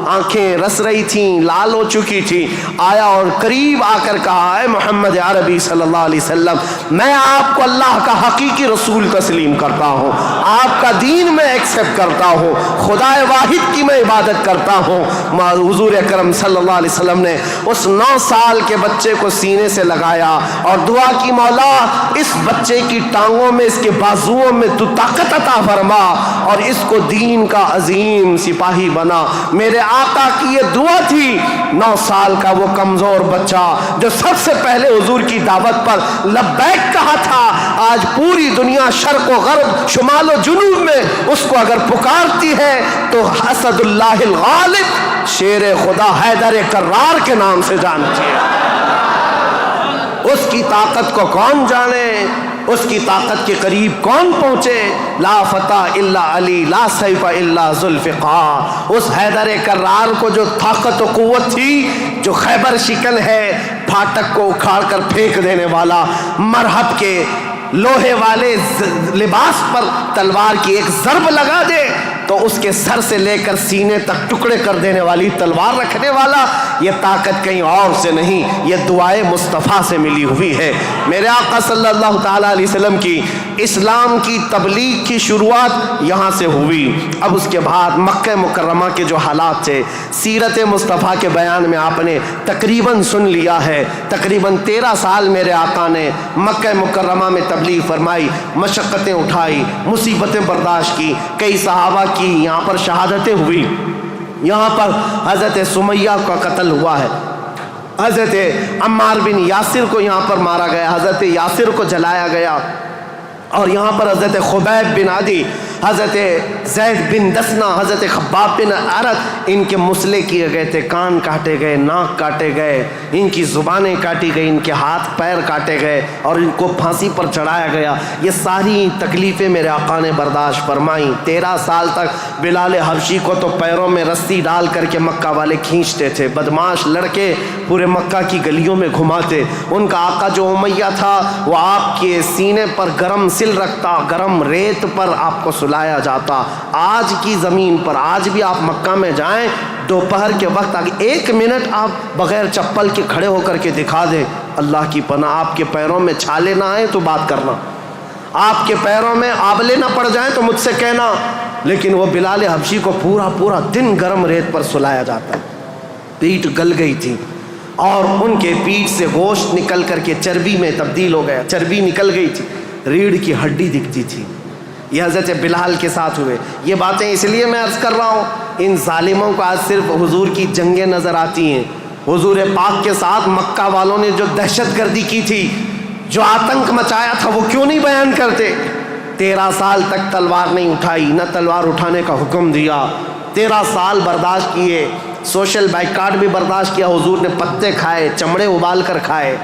آنکھیں رس رہی تھیں، لال ہو چکی تھی۔ آیا اور قریب آ کر کہا، اے محمد عربی صلی اللہ علیہ وسلم، میں آپ کو اللہ کا حقیقی رسول تسلیم کرتا ہوں، آپ کا دین میں ایکسپٹ کرتا ہوں، خدا واحد کی میں عبادت کرتا ہوں۔ حضور اکرم صلی اللہ علیہ وسلم نے اس 9 سال کے بچے کو سینے سے لگایا اور دعا کی، مولا اس بچے کی ٹانگوں میں، اس کے بازوؤں میں تو طاقت عطا فرما اور اس کو دین کا عظیم سپاہی بنا۔ میرے آقا کی یہ دعا تھی۔ 9 سال کا وہ کمزور بچہ جو سب سے پہلے حضور کی دعوت پر لبیک کہا تھا، آج پوری دنیا شرق و غرب، شمال و جنوب میں اس کو اگر پکارتی ہے تو اسد اللہ الغالب، شیر خدا حیدر کرار کے نام سے جانتی ہے۔ اس کی طاقت کو کون جانے، اس کی طاقت کے قریب کون پہنچے؟ لا فتح الا علی، لا سیف الا ذوالفقار۔ اس حیدر کرار کو جو طاقت و قوت تھی، جو خیبر شکن ہے، پھاٹک کو اکھاڑ کر پھینک دینے والا، مرحب کے لوہے والے لباس پر تلوار کی ایک ضرب لگا دے تو اس کے سر سے لے کر سینے تک ٹکڑے کر دینے والی تلوار رکھنے والا، یہ طاقت کہیں اور سے نہیں، یہ دعائے مصطفیٰ سے ملی ہوئی ہے۔ میرے آقا صلی اللہ تعالیٰ علیہ وسلم کی اسلام کی تبلیغ کی شروعات یہاں سے ہوئی۔ اب اس کے بعد مکہ مکرمہ کے جو حالات تھے، سیرت مصطفیٰ کے بیان میں آپ نے تقریباً سن لیا ہے۔ تقریباً 13 سال میرے آقا نے مکہ مکرمہ میں تبلیغ فرمائی، مشقتیں اٹھائی، مصیبتیں برداشت کی، کئی صحابہ کی یہاں پر شہادتیں ہوئی۔ یہاں پر حضرت سمیہ کا قتل ہوا ہے، حضرت عمار بن یاسر کو یہاں پر مارا گیا، حضرت یاسر کو جلایا گیا، اور یہاں پر حضرت خبیب بن عدی، حضرت زید بن دسنا، حضرت خباب بن عرت، ان کے مسلے کیے گئے تھے، کان کاٹے گئے، ناک کاٹے گئے، ان کی زبانیں کاٹی گئی، ان کے ہاتھ پیر کاٹے گئے اور ان کو پھانسی پر چڑھایا گیا۔ یہ ساری تکلیفیں میرے آقا نے برداشت فرمائیں۔ 13 سال تک بلال حبشی کو تو پیروں میں رسی ڈال کر کے مکہ والے کھینچتے تھے، بدماش لڑکے پورے مکہ کی گلیوں میں گھماتے۔ ان کا آقا جو امیہ تھا وہ آپ کے سینے پر گرم سل رکھتا، گرم ریت پر آپ کو سلایا جاتا۔ آج کی زمین پر آج بھی آپ مکہ میں جائیں، دوپہر کے وقت 1 منٹ آپ بغیر چپل کے کھڑے ہو کر کے دکھا دیں، اللہ کی پناہ آپ کے پیروں میں چھالے نہ آئیں تو بات کرنا، آپ کے پیروں میں آبلے نہ پڑ جائیں تو مجھ سے کہنا، لیکن وہ بلال حبشی کو پورا دن گرم ریت پر سلایا جاتا، پیٹ گل گئی تھی اور ان کے پیٹ سے گوشت نکل کر کے چربی میں تبدیل ہو گیا، چربی نکل گئی تھی، ریڑھ کی ہڈی دکھتی تھی۔ یہ حضرت بلال کے ساتھ ہوئے۔ یہ باتیں اس لیے میں عرض کر رہا ہوں، ان ظالموں کو آج صرف حضور کی جنگیں نظر آتی ہیں۔ حضور پاک کے ساتھ مکہ والوں نے جو دہشت گردی کی تھی، جو آتنک مچایا تھا، وہ کیوں نہیں بیان کرتے؟ 13 سال تک تلوار نہیں اٹھائی، نہ تلوار اٹھانے کا حکم دیا، 13 سال برداشت کیے، سوشل بائیکاٹ بھی برداشت کیا، حضور نے پتے کھائے، چمڑے ابال کر کھائے،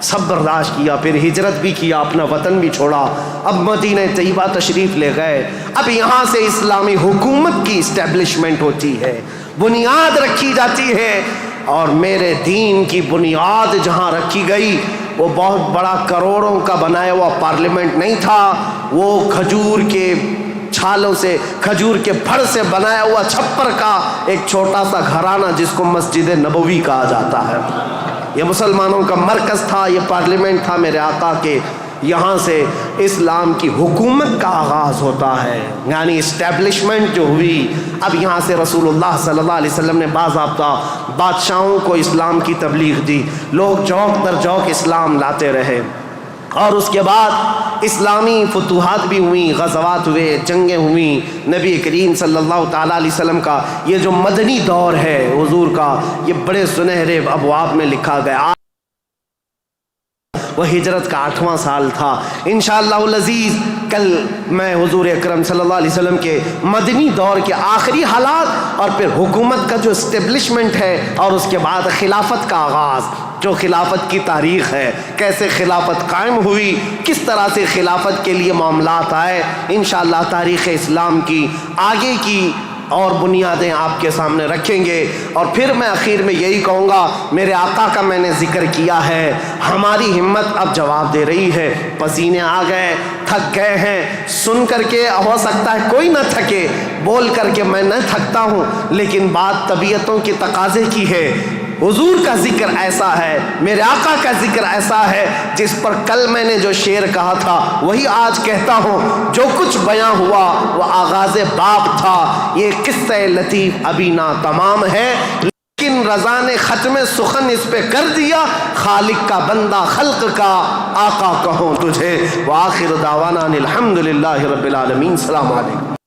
سب برداشت کیا، پھر ہجرت بھی کیا، اپنا وطن بھی چھوڑا، اب مدینہ طیبہ تشریف لے گئے۔ اب یہاں سے اسلامی حکومت کی اسٹیبلشمنٹ ہوتی ہے، بنیاد رکھی جاتی ہے، اور میرے دین کی بنیاد جہاں رکھی گئی وہ بہت بڑا کروڑوں کا بنایا ہوا پارلیمنٹ نہیں تھا، وہ کھجور کے چھالوں سے، کھجور کے پھڑ سے بنایا ہوا چھپر کا ایک چھوٹا سا گھرانہ جس کو مسجد نبوی کہا جاتا ہے، یہ مسلمانوں کا مرکز تھا، یہ پارلیمنٹ تھا میرے آقا کے۔ یہاں سے اسلام کی حکومت کا آغاز ہوتا ہے، یعنی اسٹیبلشمنٹ جو ہوئی۔ اب یہاں سے رسول اللہ صلی اللہ علیہ وسلم نے باضابطہ بادشاہوں کو اسلام کی تبلیغ دی، لوگ جوک در جوک اسلام لاتے رہے، اور اس کے بعد اسلامی فتوحات بھی ہوئیں، غزوات ہوئے، جنگیں ہوئیں۔ نبی کریم صلی اللہ تعالیٰ علیہ وسلم کا یہ جو مدنی دور ہے حضور کا، یہ بڑے سنہرے ابواب میں لکھا گیا۔ وہ ہجرت کا 8واں سال تھا۔ انشاءاللہ العزیز کل میں حضور اکرم صلی اللہ علیہ وسلم کے مدنی دور کے آخری حالات اور پھر حکومت کا جو اسٹیبلشمنٹ ہے، اور اس کے بعد خلافت کا آغاز، جو خلافت کی تاریخ ہے، کیسے خلافت قائم ہوئی، کس طرح سے خلافت کے لیے معاملات آئے، انشاءاللہ تاریخ اسلام کی آگے کی اور بنیادیں آپ کے سامنے رکھیں گے۔ اور پھر میں آخر میں یہی کہوں گا، میرے آقا کا میں نے ذکر کیا ہے، ہماری ہمت اب جواب دے رہی ہے، پسینے آ گئے، تھک گئے ہیں، سن کر کے ہو سکتا ہے کوئی نہ تھکے، بول کر کے میں نہ تھکتا ہوں، لیکن بات طبیعتوں کے تقاضے کی ہے۔ حضور کا ذکر ایسا ہے، میرے آقا کا ذکر ایسا ہے، جس پر کل میں نے جو شعر کہا تھا وہی آج کہتا ہوں، جو کچھ بیاں ہوا وہ آغاز باب تھا، یہ قصہ لطیف ابھی ناتمام ہے، لیکن رضا نے ختم سخن اس پہ کر دیا، خالق کا بندہ خلق کا آقا کہوں تجھے۔ وآخر دعوانا الحمدللہ رب العالمین۔ السلام علیکم۔